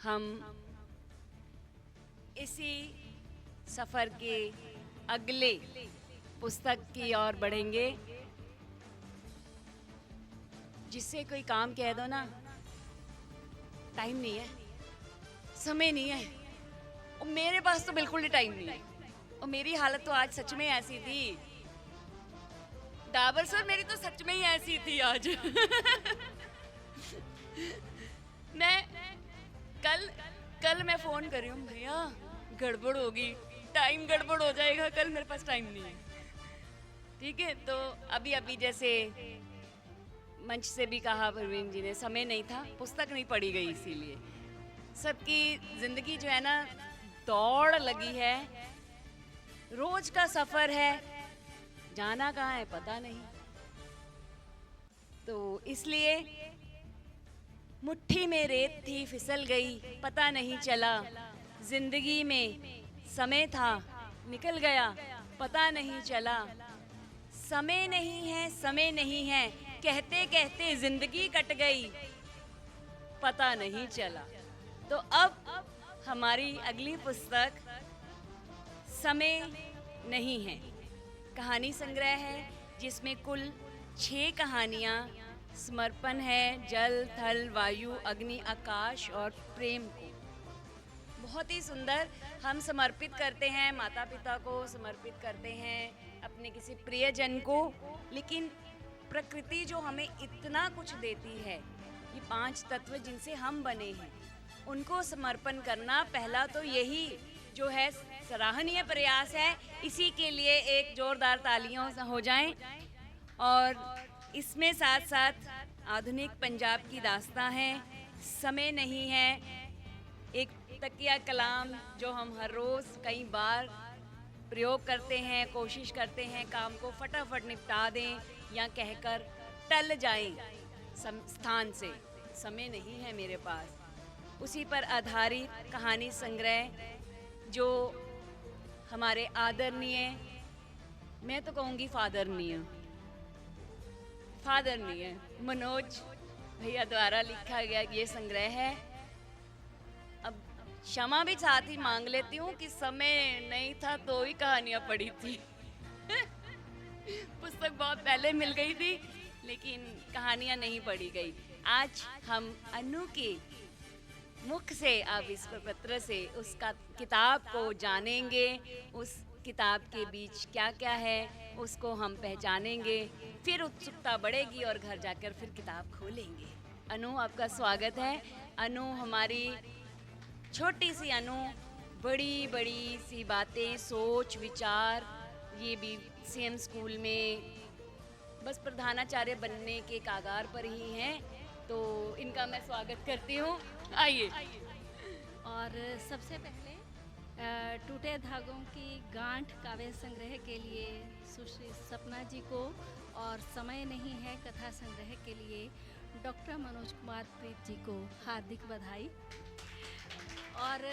हम इसी सफ़र के अगले पुस्तक की ओर बढ़ेंगे। जिससे कोई काम कह दो ना, टाइम नहीं है, समय नहीं है, और मेरे पास तो बिल्कुल ही टाइम नहीं है। और मेरी हालत तो आज सच में ऐसी थी, डाबर सर, मेरी तो सच में ही ऐसी थी आज। मैं कल मैं फोन कर रही हूँ, भैया गड़बड़ होगी, टाइम गड़बड़ हो जाएगा, कल मेरे पास टाइम नहीं है। ठीक है, तो अभी जैसे मंच से भी कहा प्रवीण जी ने, समय नहीं था, पुस्तक नहीं पढ़ी गई, इसीलिए सबकी जिंदगी जो है ना, दौड़ लगी है, रोज का सफर है, जाना कहाँ है पता नहीं। तो इसलिए मुट्ठी में रेत थी, फिसल गई, पता नहीं चला, जिंदगी में समय था, निकल गया, पता नहीं चला, समय नहीं है, समय नहीं है, कहते कहते जिंदगी कट गई, पता नहीं चला। तो अब हमारी अगली पुस्तक समय नहीं है, कहानी संग्रह है, जिसमें कुल 6 कहानियाँ समर्पण है जल, थल, वायु, अग्नि, आकाश और प्रेम को। बहुत ही सुंदर हम समर्पित करते हैं, माता पिता को समर्पित करते हैं, अपने किसी प्रियजन को। लेकिन प्रकृति जो हमें इतना कुछ देती है, ये 5 तत्व जिनसे हम बने हैं, उनको समर्पण करना पहला तो यही जो है सराहनीय प्रयास है। इसी के लिए एक जोरदार तालियों हो जाएं। और इसमें साथ साथ आधुनिक पंजाब की दास्तां है, समय नहीं है, एक तकिया कलाम जो हम हर रोज़ कई बार प्रयोग करते हैं, कोशिश करते हैं काम को फटाफट निपटा दें या कहकर टल जाएं स्थान से, समय नहीं है मेरे पास। उसी पर आधारित कहानी संग्रह जो हमारे आदरणीय, मैं तो कहूँगी फादरनीय मनोज भैया द्वारा लिखा गया ये संग्रह है। अब क्षमा भी साथ ही मांग लेती हूँ कि समय नहीं था तो ही कहानियाँ पढ़ी थी। पुस्तक बहुत पहले मिल गई थी, लेकिन कहानियाँ नहीं पढ़ी गई। आज हम अनु के मुख से, अब इस पत्र से उसका किताब को जानेंगे, उस किताब के बीच क्या क्या है उसको हम पहचानेंगे, फिर उत्सुकता बढ़ेगी और घर जाकर फिर किताब खोलेंगे। अनु, आपका स्वागत है। अनु हमारी छोटी सी अनु, बड़ी बड़ी सी बातें, सोच विचार, ये भी सीएम स्कूल में बस प्रधानाचार्य बनने के कागार पर ही हैं, तो इनका मैं स्वागत करती हूँ। आइए। और सबसे पहले टूटे धागों की गांठ काव्य संग्रह के लिए सुश्री सपना जी को, और समय नहीं है कथा संग्रह के लिए डॉक्टर मनोज कुमार प्रीत जी को हार्दिक बधाई। और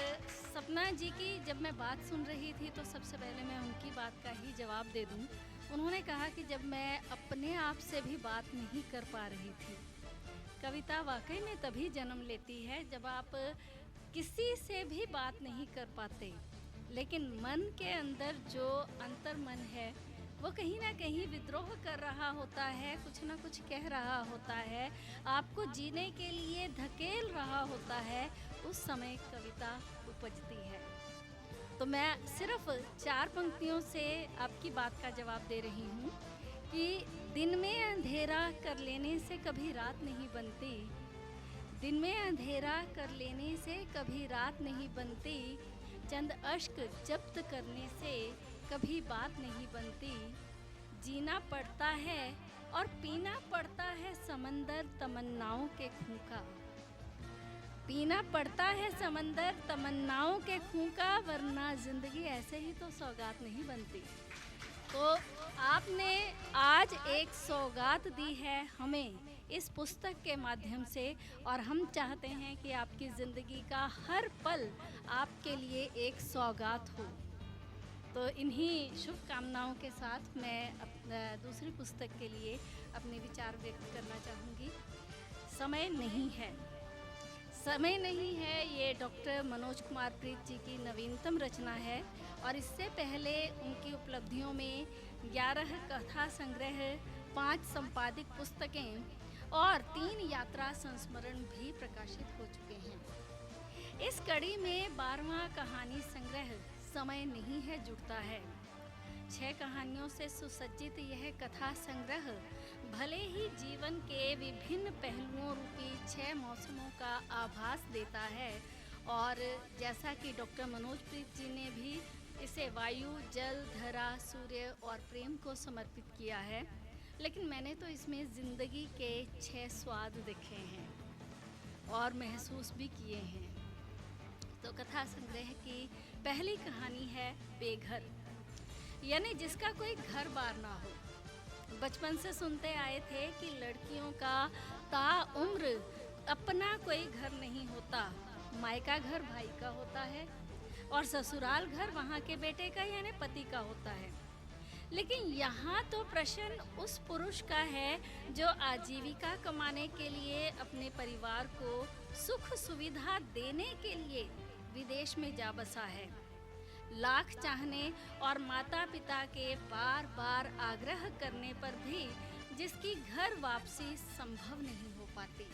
सपना जी की जब मैं बात सुन रही थी तो सबसे पहले मैं उनकी बात का ही जवाब दे दूं। उन्होंने कहा कि जब मैं अपने आप से भी बात नहीं कर पा रही थी, कविता वाकई में तभी जन्म लेती है जब आप किसी से भी बात नहीं कर पाते, लेकिन मन के अंदर जो अंतर मन है वो कहीं ना कहीं विद्रोह कर रहा होता है, कुछ ना कुछ कह रहा होता है, आपको जीने के लिए धकेल रहा होता है, उस समय कविता उपजती है। तो मैं सिर्फ 4 पंक्तियों से आपकी बात का जवाब दे रही हूँ कि दिन में अंधेरा कर लेने से कभी रात नहीं बनती, दिन में अंधेरा कर लेने से कभी रात नहीं बनती, चंद अश्क जब्त करने से कभी बात नहीं बनती, जीना पड़ता है और पीना पड़ता है समंदर तमन्नाओं के खूं का, पीना पड़ता है समंदर तमन्नाओं के खूं का, वरना जिंदगी ऐसे ही तो सौगात नहीं बनती। तो आपने आज एक सौगात दी है हमें इस पुस्तक के माध्यम से, और हम चाहते हैं कि आपकी ज़िंदगी का हर पल आपके लिए एक सौगात हो। तो इन्हीं शुभकामनाओं के साथ मैं दूसरी पुस्तक के लिए अपने विचार व्यक्त करना चाहूँगी। समय नहीं है, समय नहीं है, ये डॉक्टर मनोज कुमार प्रीत जी की नवीनतम रचना है और इससे पहले उनकी उपलब्धियों में 11 कथा संग्रह, 5 संपादित पुस्तकें और 3 यात्रा संस्मरण भी प्रकाशित हो चुके हैं। इस कड़ी में 12वां कहानी संग्रह समय नहीं है जुड़ता है। 6 कहानियों से सुसज्जित यह कथा संग्रह भले ही जीवन के विभिन्न पहलुओं रूपी 6 मौसमों का आभास देता है और जैसा कि डॉक्टर मनोज प्रीत जी ने भी इसे वायु, जल, धरा, सूर्य और प्रेम को समर्पित किया है, लेकिन मैंने तो इसमें ज़िंदगी के 6 स्वाद देखे हैं और महसूस भी किए हैं। तो कथा संग्रह की पहली कहानी है बेघर, यानी जिसका कोई घर बार ना हो। बचपन से सुनते आए थे कि लड़कियों का ताउम्र अपना कोई घर नहीं होता, मायका घर भाई का होता है और ससुराल घर वहाँ के बेटे का यानी पति का होता है। लेकिन यहाँ तो प्रश्न उस पुरुष का है जो आजीविका कमाने के लिए अपने परिवार को सुख सुविधा देने के लिए विदेश में जा बसा है। लाख चाहने और माता पिता के बार बार आग्रह करने पर भी जिसकी घर वापसी संभव नहीं हो पाती।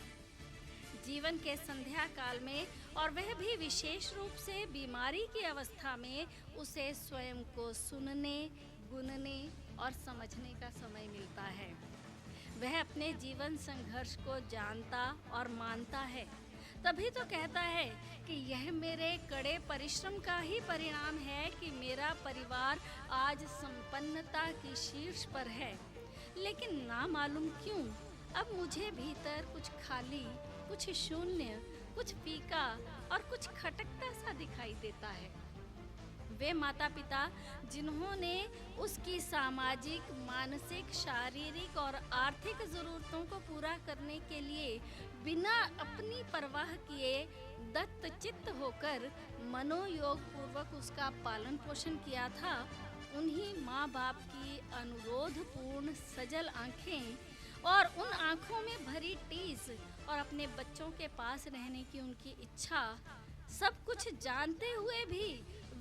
जीवन के संध्या काल में और वह भी विशेष रूप से बीमारी की अवस्था में उसे स्वयं को सुनने, गुनने और समझने का समय मिलता है। वह अपने जीवन संघर्ष को जानता और मानता है, तभी तो कहता है कि यह मेरे कड़े परिश्रम का ही परिणाम है कि मेरा परिवार आज संपन्नता की शीर्ष पर है। लेकिन ना मालूम क्यों अब मुझे भीतर कुछ खाली, कुछ शून्य, कुछ फीका और कुछ खटकता सा दिखाई देता है। वे माता पिता जिन्होंने उसकी सामाजिक, मानसिक, शारीरिक और आर्थिक ज़रूरतों को पूरा करने के लिए बिना अपनी परवाह किए दत्तचित्त होकर मनोयोग पूर्वक उसका पालन पोषण किया था, उन्हीं माँ बाप की अनुरोधपूर्ण सजल आँखें और उन आँखों में भरी टीस और अपने बच्चों के पास रहने की उनकी इच्छा, सब कुछ जानते हुए भी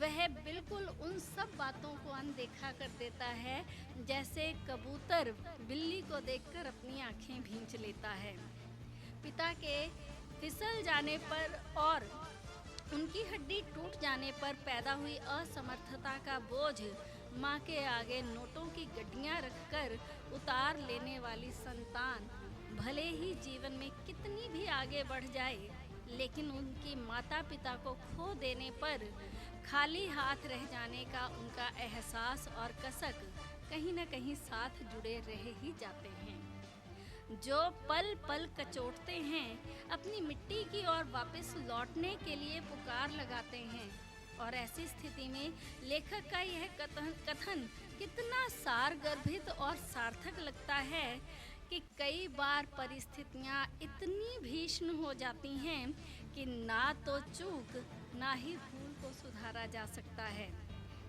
वह बिल्कुल उन सब बातों को अनदेखा कर देता है, जैसे कबूतर बिल्ली को देखकर अपनी आँखें भींच लेता है। पिता के फिसल जाने पर और उनकी हड्डी टूट जाने पर पैदा हुई असमर्थता का बोझ माँ के आगे नोटों की गड्डियाँ रखकर उतार लेने वाली संतान भले ही जीवन में कितनी भी आगे बढ़ जाए, लेकिन उनकी माता पिता को खो देने पर खाली हाथ रह जाने का उनका एहसास और कसक कहीं न कहीं साथ जुड़े रह ही जाते हैं। जो पल पल कचोटते हैं, अपनी मिट्टी की ओर वापस लौटने के लिए पुकार लगाते हैं। और ऐसी स्थिति में लेखक का यह कथन कितना सारगर्भित और सार्थक लगता है कि कई बार परिस्थितियाँ इतनी भीषण हो जाती हैं कि ना तो चूक ना ही भूल को सुधारा जा सकता है।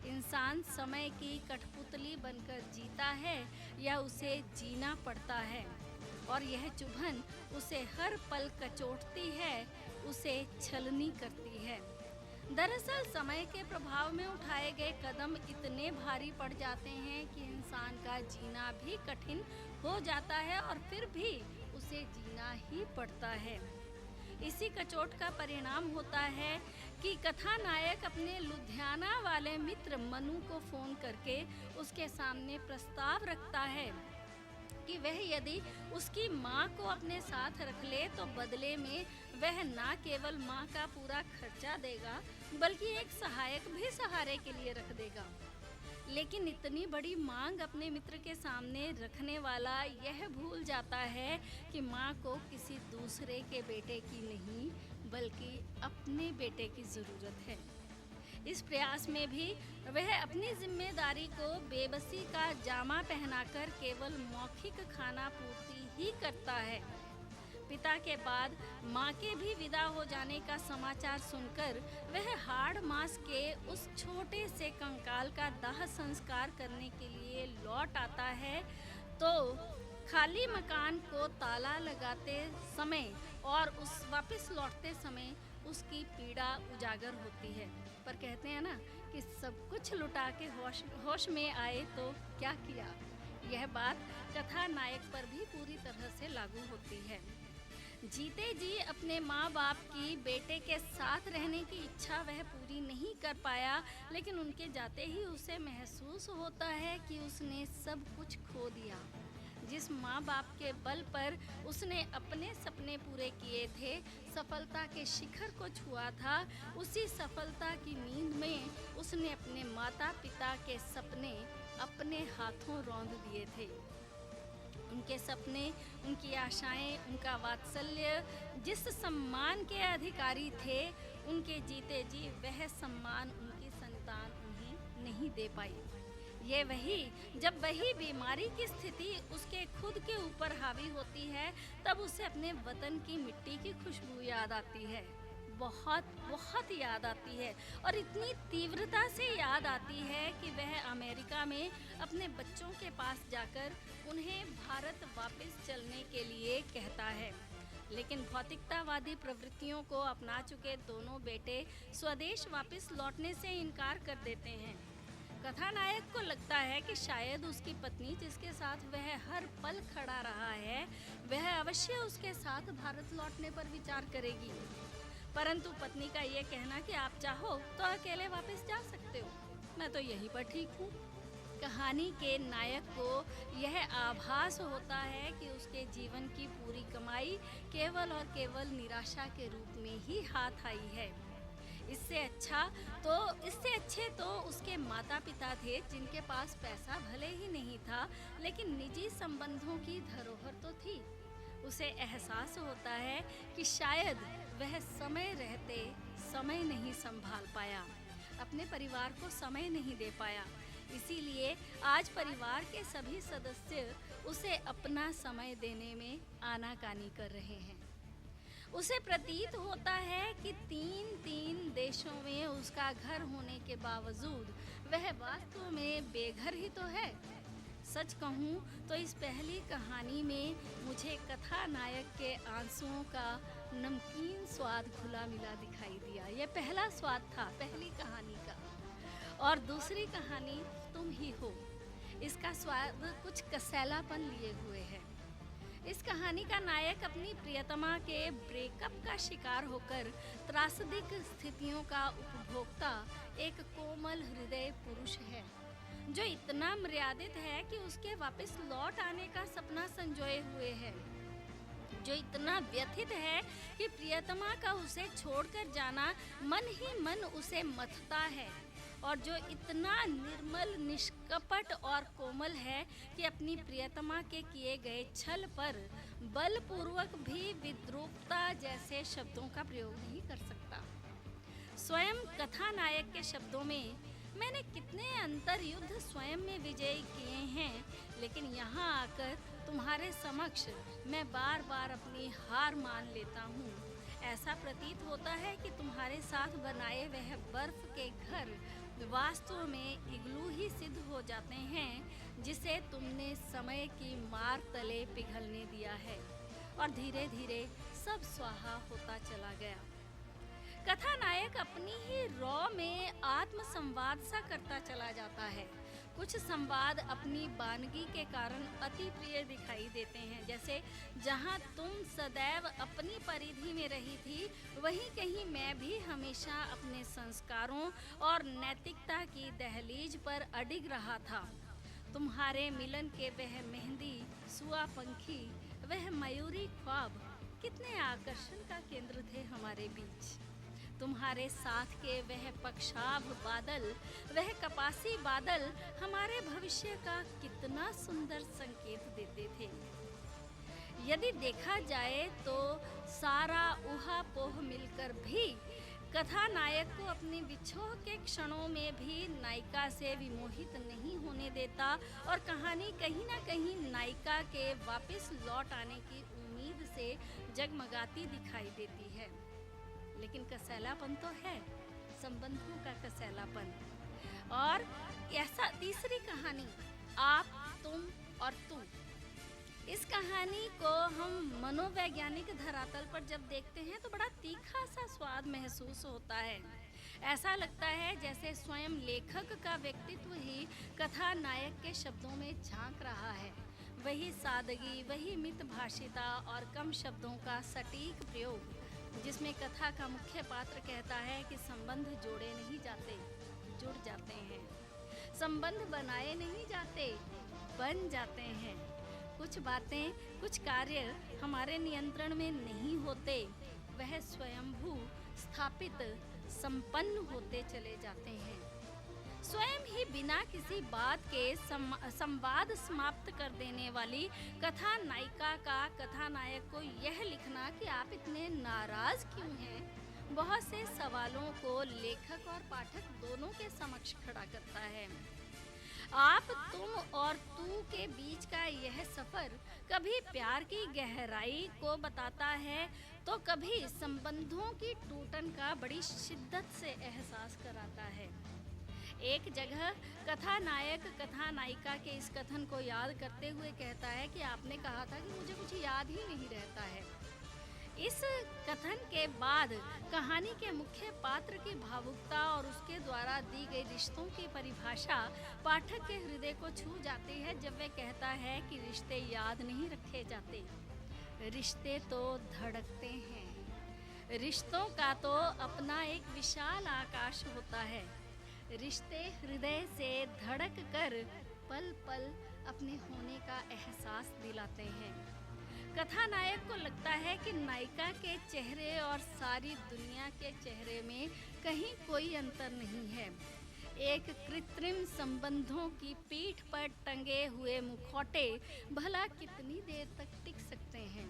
इंसान समय की कठपुतली बनकर जीता है या उसे जीना पड़ता है, और यह चुभन उसे हर पल कचोटती है, उसे छलनी करती है। दरअसल समय के प्रभाव में उठाए गए कदम इतने भारी पड़ जाते हैं कि इंसान का जीना भी कठिन हो जाता है और फिर भी उसे जीना ही पड़ता है। इसी कचोट का परिणाम होता है कि कथानायक अपने लुधियाना वाले मित्र मनु को फ़ोन करके उसके सामने प्रस्ताव रखता है कि वह यदि उसकी माँ को अपने साथ रख ले तो बदले में वह ना केवल माँ का पूरा खर्चा देगा बल्कि एक सहायक भी सहारे के लिए रख देगा। लेकिन इतनी बड़ी मांग अपने मित्र के सामने रखने वाला यह भूल जाता है कि माँ को किसी दूसरे के बेटे की नहीं बल्कि अपने बेटे की ज़रूरत है। इस प्रयास में भी वह अपनी जिम्मेदारी को बेबसी का जामा पहनाकर केवल मौखिक खाना पूर्ति ही करता है। पिता के बाद माँ के भी विदा हो जाने का समाचार सुनकर वह हाड़ मास के उस छोटे से कंकाल का दाह संस्कार करने के लिए लौट आता है तो खाली मकान को ताला लगाते समय और उस वापस लौटते समय उसकी पीड़ा उजागर होती है। पर कहते हैं ना कि सब कुछ लुटा के होश होश में आए तो क्या किया। यह बात कथा नायक पर भी पूरी तरह से लागू होती है। जीते जी अपने माँ बाप की बेटे के साथ रहने की इच्छा वह पूरी नहीं कर पाया, लेकिन उनके जाते ही उसे महसूस होता है कि उसने सब कुछ खो दिया। जिस माँ बाप के बल पर उसने अपने सपने पूरे किए थे, सफलता के शिखर को छुआ था, उसी सफलता की नींद में उसने अपने माता पिता के सपने अपने हाथों रौंद दिए थे। उनके सपने, उनकी आशाएं, उनका वात्सल्य, जिस सम्मान के अधिकारी थे, उनके जीते जी वह सम्मान उनकी संतान उन्हें नहीं दे पाई। ये जब वही बीमारी की स्थिति उसके खुद के ऊपर हावी होती है, तब उसे अपने वतन की मिट्टी की खुशबू याद आती है। बहुत बहुत याद आती है, और इतनी तीव्रता से याद आती है कि वह अमेरिका में अपने बच्चों के पास जाकर उन्हें भारत वापस चलने के लिए कहता है। लेकिन भौतिकतावादी प्रवृत्तियों को अपना चुके दोनों बेटे स्वदेश वापस लौटने से इनकार कर देते हैं। कथानायक को लगता है कि शायद उसकी पत्नी, जिसके साथ वह हर पल खड़ा रहा है, वह अवश्य उसके साथ भारत लौटने पर विचार करेगी। परंतु पत्नी का ये कहना कि आप चाहो तो अकेले वापस जा सकते हो, मैं तो यहीं पर ठीक हूँ। कहानी के नायक को यह आभास होता है कि उसके जीवन की पूरी कमाई केवल और केवल निराशा के रूप में ही हाथ आई है। इससे अच्छे तो उसके माता पिता थे, जिनके पास पैसा भले ही नहीं था, लेकिन निजी संबंधों की धरोहर तो थी। उसे एहसास होता है कि शायद वह समय रहते समय नहीं संभाल पाया, अपने परिवार को समय नहीं दे पाया। इसीलिए आज परिवार के सभी सदस्य उसे अपना समय देने में आनाकानी कर रहे हैं। उसे प्रतीत होता है कि तीन देशों में उसका घर होने के बावजूद वह वास्तव में बेघर ही तो है। सच कहूँ तो इस पहली कहानी में मुझे कथा नायक के आंसुओं का नमकीन स्वाद घुला मिला दिखाई दिया। यह पहला स्वाद था पहली कहानी का। और दूसरी कहानी तुम ही हो, इसका स्वाद कुछ कसैलापन लिए हुए है। इस कहानी का नायक अपनी प्रियतमा के ब्रेकअप का शिकार होकर त्रासदिक स्थितियों का उपभोक्ता एक कोमल हृदय पुरुष है, जो इतना मर्यादित है कि उसके वापस लौट आने का सपना संजोए हुए है, जो इतना व्यथित है कि प्रियतमा का उसे छोड़कर जाना मन ही मन उसे मथता है, और जो इतना निर्मल, निष्कपट और कोमल है कि अपनी प्रियतमा के किए गए छल पर बलपूर्वक भी विद्रूपता जैसे शब्दों का प्रयोग नहीं कर सकता। स्वयं कथानायक के शब्दों में, मैंने कितने अंतर्युद्ध स्वयं में विजय किए हैं, लेकिन यहाँ आकर तुम्हारे समक्ष मैं बार बार अपनी हार मान लेता हूँ। ऐसा प्रतीत होता है कि तुम्हारे साथ बनाए वह बर्फ के घर वास्तव में इग्लू ही सिद्ध हो जाते हैं, जिसे तुमने समय की मार तले पिघलने दिया है, और धीरे धीरे सब स्वाहा होता चला गया। कथानायक अपनी ही रॉ में आत्म संवाद सा करता चला जाता है। कुछ संवाद अपनी बानगी के कारण अति प्रिय दिखाई देते हैं, जैसे जहाँ तुम सदैव अपनी परिधि में रही थी, वहीं कहीं मैं भी हमेशा अपने संस्कारों और नैतिकता की दहलीज पर अडिग रहा था। तुम्हारे मिलन के वह मेहंदी सुआ पंखी, वह मयूरी ख्वाब कितने आकर्षण का केंद्र थे हमारे बीच। तुम्हारे साथ के वह पक्षाभ बादल, वह कपासी बादल हमारे भविष्य का कितना सुंदर संकेत देते थे। यदि देखा जाए तो सारा ऊहापोह मिलकर भी कथानायक को अपने विछोह के क्षणों में भी नायिका से विमोहित नहीं होने देता, और कहानी कहीं ना कहीं नायिका के वापस लौट आने की उम्मीद से जगमगाती दिखाई देती है। लेकिन कसैलापन तो है, संबंधों का कसैलापन। और ऐसा तीसरी कहानी, आप, तुम और तू, इस कहानी को हम मनोवैज्ञानिक धरातल पर जब देखते हैं तो बड़ा तीखा सा स्वाद महसूस होता है। ऐसा लगता है जैसे स्वयं लेखक का व्यक्तित्व ही कथा नायक के शब्दों में झांक रहा है। वही सादगी, वही मितभाषिता और कम शब्दों का सटीक प्रयोग, जिसमें कथा का मुख्य पात्र कहता है कि संबंध जोड़े नहीं जाते, जुड़ जाते हैं। संबंध बनाए नहीं जाते, बन जाते हैं। कुछ बातें, कुछ कार्य हमारे नियंत्रण में नहीं होते, वह स्वयंभू स्थापित संपन्न होते चले जाते हैं। स्वयं ही बिना किसी बात के संवाद समाप्त कर देने वाली कथा नायिका का कथानायक को यह लिखना कि आप इतने नाराज क्यों हैं, बहुत से सवालों को लेखक और पाठक दोनों के समक्ष खड़ा करता है। आप, तुम और तू के बीच का यह सफर कभी प्यार की गहराई को बताता है तो कभी संबंधों की टूटन का बड़ी शिद्दत से एहसास कराता है। एक जगह कथानायक कथानायिका के इस कथन को याद करते हुए कहता है कि आपने कहा था कि मुझे कुछ याद ही नहीं रहता है। इस कथन के बाद कहानी के मुख्य पात्र की भावुकता और उसके द्वारा दी गई रिश्तों की परिभाषा पाठक के हृदय को छू जाती है जब वह कहता है कि रिश्ते याद नहीं रखे जाते, रिश्ते तो धड़कते हैं। रिश्तों का तो अपना एक विशाल आकाश होता है। रिश्ते हृदय से धड़क कर पल पल अपने होने का एहसास दिलाते हैं। कथानायक को लगता है कि नायिका के चेहरे और सारी दुनिया के चेहरे में कहीं कोई अंतर नहीं है। एक कृत्रिम संबंधों की पीठ पर टंगे हुए मुखौटे भला कितनी देर तक टिक सकते हैं।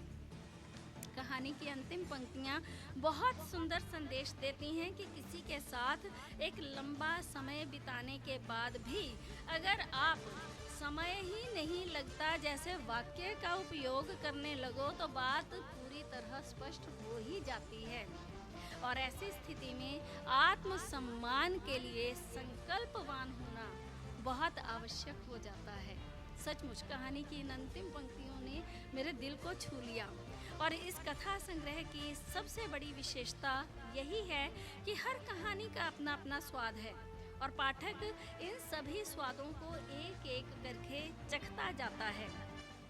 कहानी की अंतिम पंक्तियाँ बहुत सुंदर संदेश देती हैं कि किसी के साथ एक लंबा समय बिताने के बाद भी अगर आप समय ही नहीं लगता जैसे वाक्य का उपयोग करने लगो तो बात पूरी तरह स्पष्ट हो ही जाती है। और ऐसी स्थिति में आत्मसम्मान के लिए संकल्पवान होना बहुत आवश्यक हो जाता है। सचमुच कहानी की इन अंतिम पंक्तियों ने मेरे दिल को छू लिया। और इस कथा संग्रह की सबसे बड़ी विशेषता यही है कि हर कहानी का अपना अपना स्वाद है और पाठक इन सभी स्वादों को एक एक करके चखता जाता है।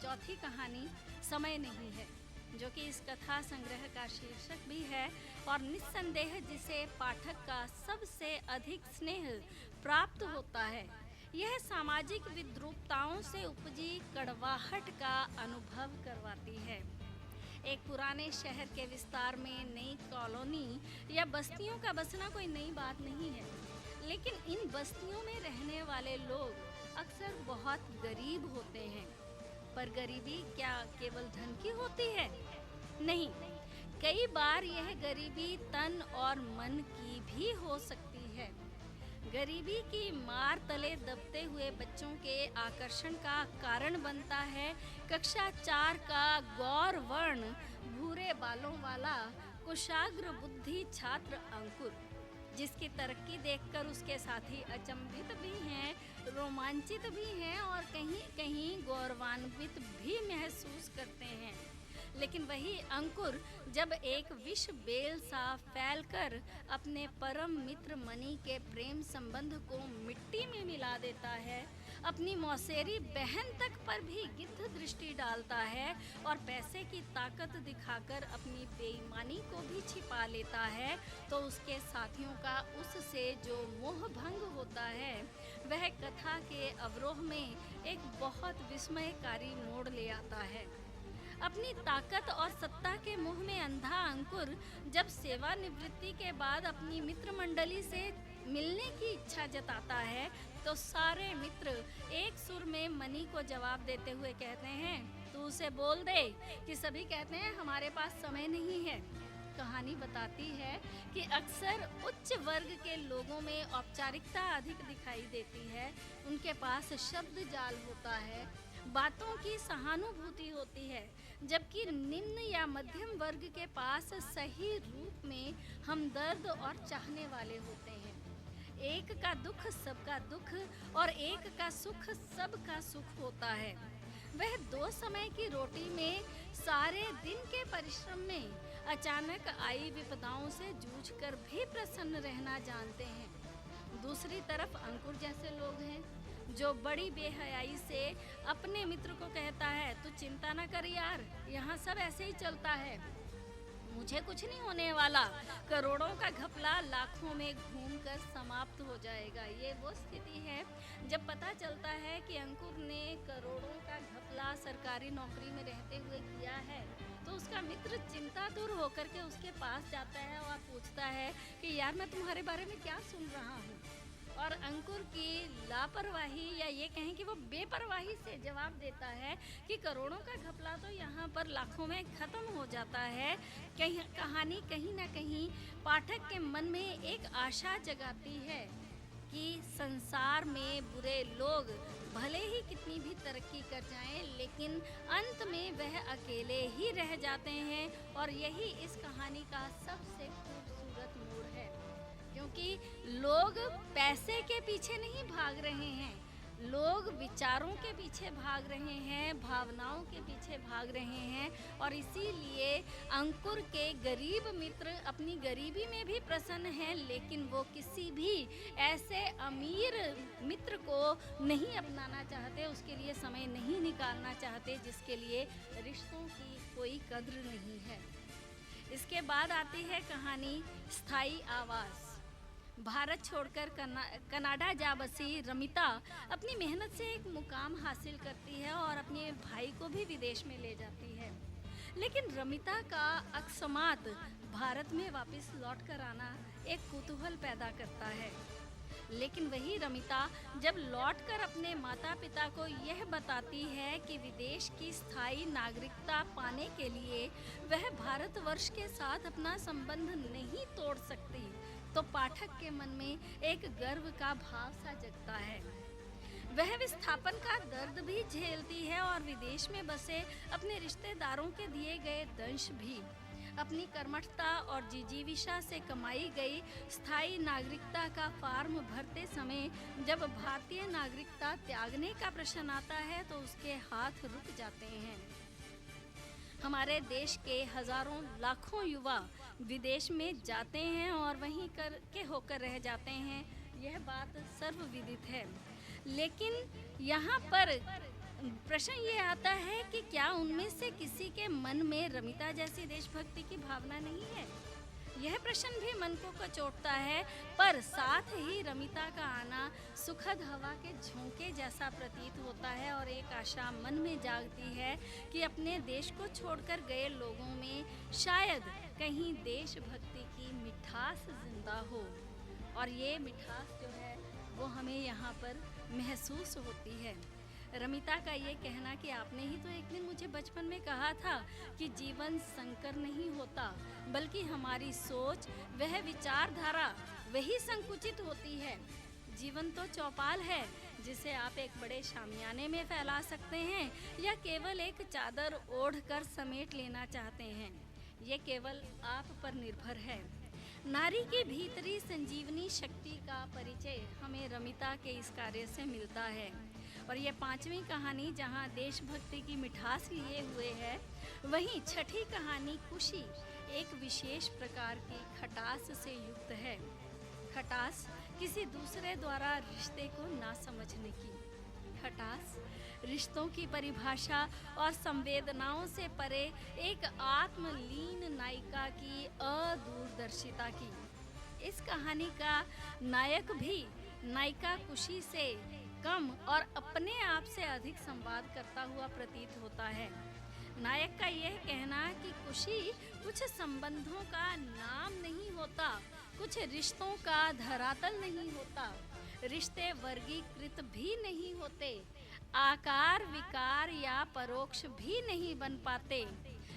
चौथी कहानी समय नहीं है, जो कि इस कथा संग्रह का शीर्षक भी है और निस्संदेह जिसे पाठक का सबसे अधिक स्नेह प्राप्त होता है। यह सामाजिक विद्रूपताओं से उपजी कड़वाहट का अनुभव करवाती है। एक पुराने शहर के विस्तार में नई कॉलोनी या बस्तियों का बसना कोई नई बात नहीं है, लेकिन इन बस्तियों में रहने वाले लोग अक्सर बहुत गरीब होते हैं। पर गरीबी क्या केवल धन की होती है? नहीं, कई बार यह गरीबी तन और मन की भी हो सकती है। गरीबी की मार तले दबते हुए बच्चों के आकर्षण का कारण बनता है कक्षा 4 का गौर वर्ण भूरे बालों वाला कुशाग्र बुद्धि छात्र अंकुर, जिसकी तरक्की देखकर उसके साथी अचंभित भी हैं, रोमांचित भी हैं और कहीं कहीं गौरवान्वित भी महसूस करते हैं। लेकिन वही अंकुर जब एक विष बेल सा फैलकर अपने परम मित्र मणि के प्रेम संबंध को मिट्टी में मिला देता है, अपनी मौसेरी बहन तक पर भी गिद्ध दृष्टि डालता है और पैसे की ताकत दिखाकर अपनी बेईमानी को भी छिपा लेता है, तो उसके साथियों का उससे जो मोह भंग होता है वह कथा के अवरोह में एक बहुत विस्मयकारी मोड़ ले आता है। अपनी ताकत और सत्ता के मुँह में अंधा अंकुर जब सेवानिवृत्ति के बाद अपनी मित्र मंडली से मिलने की इच्छा जताता है तो सारे मित्र एक सुर में मणि को जवाब देते हुए कहते हैं, तू उसे बोल दे कि सभी कहते हैं हमारे पास समय नहीं है। कहानी बताती है कि अक्सर उच्च वर्ग के लोगों में औपचारिकता अधिक दिखाई देती है, उनके पास शब्द जाल होता है, बातों की सहानुभूति होती है, जबकि निम्न या मध्यम वर्ग के पास सही रूप में हमदर्द और चाहने वाले होते हैं। एक का दुख सबका दुख और एक का सुख सबका सुख होता है। वह 2 समय की रोटी में सारे दिन के परिश्रम में अचानक आई विपदाओं से जूझकर भी प्रसन्न रहना जानते हैं। दूसरी तरफ अंकुर जैसे लोग हैं जो बड़ी बेहयाई से अपने मित्र को कहता है, तू चिंता ना कर यार, यहाँ सब ऐसे ही चलता है, मुझे कुछ नहीं होने वाला, करोड़ों का घपला लाखों में घूमकर समाप्त हो जाएगा। ये वो स्थिति है जब पता चलता है कि अंकुर ने करोड़ों का घपला सरकारी नौकरी में रहते हुए किया है, तो उसका मित्र चिंतातुर होकर के उसके पास जाता है और पूछता है कि यार मैं तुम्हारे बारे में क्या सुन रहा हूँ। और अंकुर की लापरवाही या ये कहें कि वो बेपरवाही से जवाब देता है कि करोड़ों का घपला तो यहाँ पर लाखों में ख़त्म हो जाता है। कहानी कहीं ना कहीं पाठक के मन में एक आशा जगाती है कि संसार में बुरे लोग भले ही कितनी भी तरक्की कर जाएं, लेकिन अंत में वह अकेले ही रह जाते हैं। और यही इस कहानी का सबसे खूबसूरत मोड़ है, क्योंकि लोग पैसे के पीछे नहीं भाग रहे हैं, लोग विचारों के पीछे भाग रहे हैं, भावनाओं के पीछे भाग रहे हैं। और इसीलिए अंकुर के गरीब मित्र अपनी गरीबी में भी प्रसन्न हैं, लेकिन वो किसी भी ऐसे अमीर मित्र को नहीं अपनाना चाहते, उसके लिए समय नहीं निकालना चाहते जिसके लिए रिश्तों की कोई कद्र नहीं है। इसके बाद आती है कहानी स्थायी आवास। भारत छोड़कर कनाडा जा बसी रमिता अपनी मेहनत से एक मुकाम हासिल करती है और अपने भाई को भी विदेश में ले जाती है। लेकिन रमिता का अकस्मात भारत में वापस लौट कर आना एक कुतूहल पैदा करता है। लेकिन वही रमिता जब लौटकर अपने माता पिता को यह बताती है कि विदेश की स्थायी नागरिकता पाने के लिए वह भारतवर्ष के साथ अपना संबंध नहीं तोड़ सकती, तो पाठक के मन में एक गर्व का भाव सा जगता है। वह विस्थापन का दर्द भी झेलती है और विदेश में बसे अपने रिश्तेदारों के दिए गए दंश भी। अपनी कर्मठता और जिजीविषा से कमाई गई स्थायी नागरिकता का फॉर्म भरते समय जब भारतीय नागरिकता त्यागने का प्रश्न आता है तो उसके हाथ रुक जाते हैं। हमारे देश के हजारों लाखों युवा विदेश में जाते हैं और वहीं के होकर रह जाते हैं, यह बात सर्वविदित है। लेकिन यहाँ पर प्रश्न ये आता है कि क्या उनमें से किसी के मन में रमिता जैसी देशभक्ति की भावना नहीं है? यह प्रश्न भी मन को कचोटता है, पर साथ ही रमिता का आना सुखद हवा के झोंके जैसा प्रतीत होता है और एक आशा मन में जागती है कि अपने देश को छोड़कर गए लोगों में शायद कहीं देशभक्ति की मिठास जिंदा हो। और ये मिठास जो है वो हमें यहाँ पर महसूस होती है। रमिता का ये कहना कि आपने ही तो एक दिन मुझे बचपन में कहा था कि जीवन संकर नहीं होता, बल्कि हमारी सोच, वह विचारधारा वही संकुचित होती है। जीवन तो चौपाल है जिसे आप एक बड़े शामियाने में फैला सकते हैं या केवल एक चादर ओढ़कर समेट लेना चाहते हैं, ये केवल आप पर निर्भर है। नारी के भीतरी संजीवनी शक्ति का परिचय हमें रमिता के इस कार्य से मिलता है। और ये पांचवी कहानी जहाँ देशभक्ति की मिठास लिए हुए है, वहीं छठी कहानी कुशी एक विशेष प्रकार की खटास से युक्त है। खटास किसी दूसरे द्वारा रिश्ते को ना समझने की, खटास रिश्तों की परिभाषा और संवेदनाओं से परे एक आत्मलीन नायिका की अदूरदर्शिता की। इस कहानी का नायक भी नायिका कुशी से कम और अपने आप से अधिक संवाद करता हुआ प्रतीत होता है। नायक का यह कहना कि कुशी कुछ संबंधों का नाम नहीं होता, कुछ रिश्तों का धरातल नहीं होता, रिश्ते वर्गीकृत भी नहीं होते, आकार विकार या परोक्ष भी नहीं बन पाते,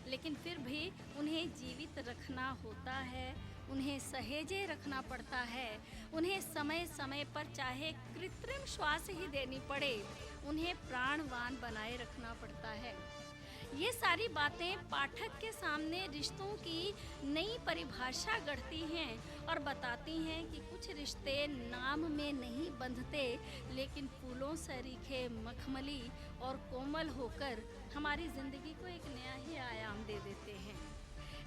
लेकिन फिर भी उन्हें जीवित रखना होता है, उन्हें सहेजे रखना पड़ता है, उन्हें समय समय पर चाहे कृत्रिम श्वास ही देनी पड़े, उन्हें प्राणवान बनाए रखना पड़ता है। ये सारी बातें पाठक के सामने रिश्तों की नई परिभाषा गढ़ती हैं और बताती हैं कि कुछ रिश्ते नाम में नहीं बंधते, लेकिन फूलों सरीखे मखमली और कोमल होकर हमारी ज़िंदगी को एक नया ही आयाम दे देते हैं।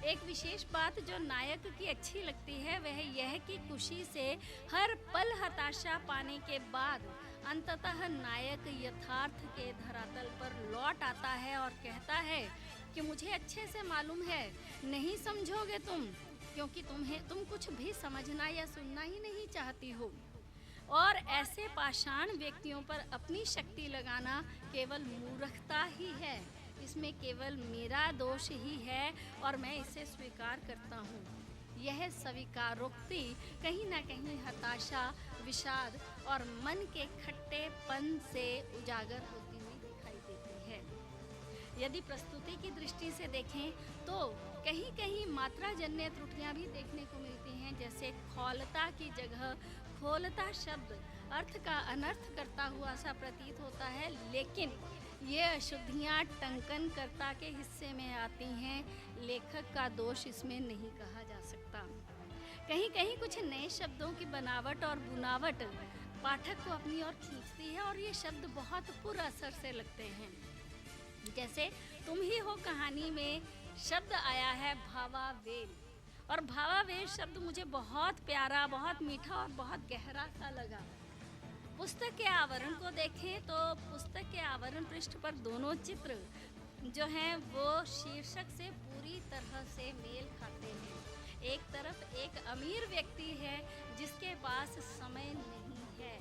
एक विशेष बात जो नायक की अच्छी लगती है वह यह कि खुशी से हर पल हताशा पाने के बाद अंततः नायक यथार्थ के धरातल पर लौट आता है और कहता है कि मुझे अच्छे से मालूम है नहीं समझोगे तुम, क्योंकि तुम कुछ भी समझना या सुनना ही नहीं चाहती हो। और ऐसे पाषाण व्यक्तियों पर अपनी शक्ति लगाना केवल मूर्खता ही है, इसमें केवल मेरा दोष ही है और मैं इसे स्वीकार करता हूँ। यह स्वीकारोक्ति कहीं ना कहीं हताशा, विषाद और मन के खट्टेपन से उजागर होती हुई दिखाई देती है। यदि प्रस्तुति की दृष्टि से देखें तो कहीं कहीं मात्राजन्य त्रुटियां भी देखने को मिलती हैं, जैसे खौलता की जगह खोलता शब्द अर्थ का अनर्थ करता हुआ सा प्रतीत होता है, लेकिन ये अशुद्धियाँ टंकनकर्ता के हिस्से में आती हैं। लेखक का दोष इसमें नहीं कहा जा सकता। कहीं कहीं कुछ नए शब्दों की बनावट और बुनावट पाठक को अपनी ओर खींचती है और ये शब्द बहुत पुरअसर से लगते हैं। जैसे तुम ही हो कहानी में शब्द आया है भावावेल, और भावावेल शब्द मुझे बहुत प्यारा, बहुत मीठा और बहुत गहरा सा लगा। पुस्तक के आवरण को देखें तो पुस्तक के आवरण पृष्ठ पर दोनों चित्र जो हैं वो शीर्षक से पूरी तरह से मेल खाते हैं। एक तरफ एक अमीर व्यक्ति है जिसके पास समय नहीं है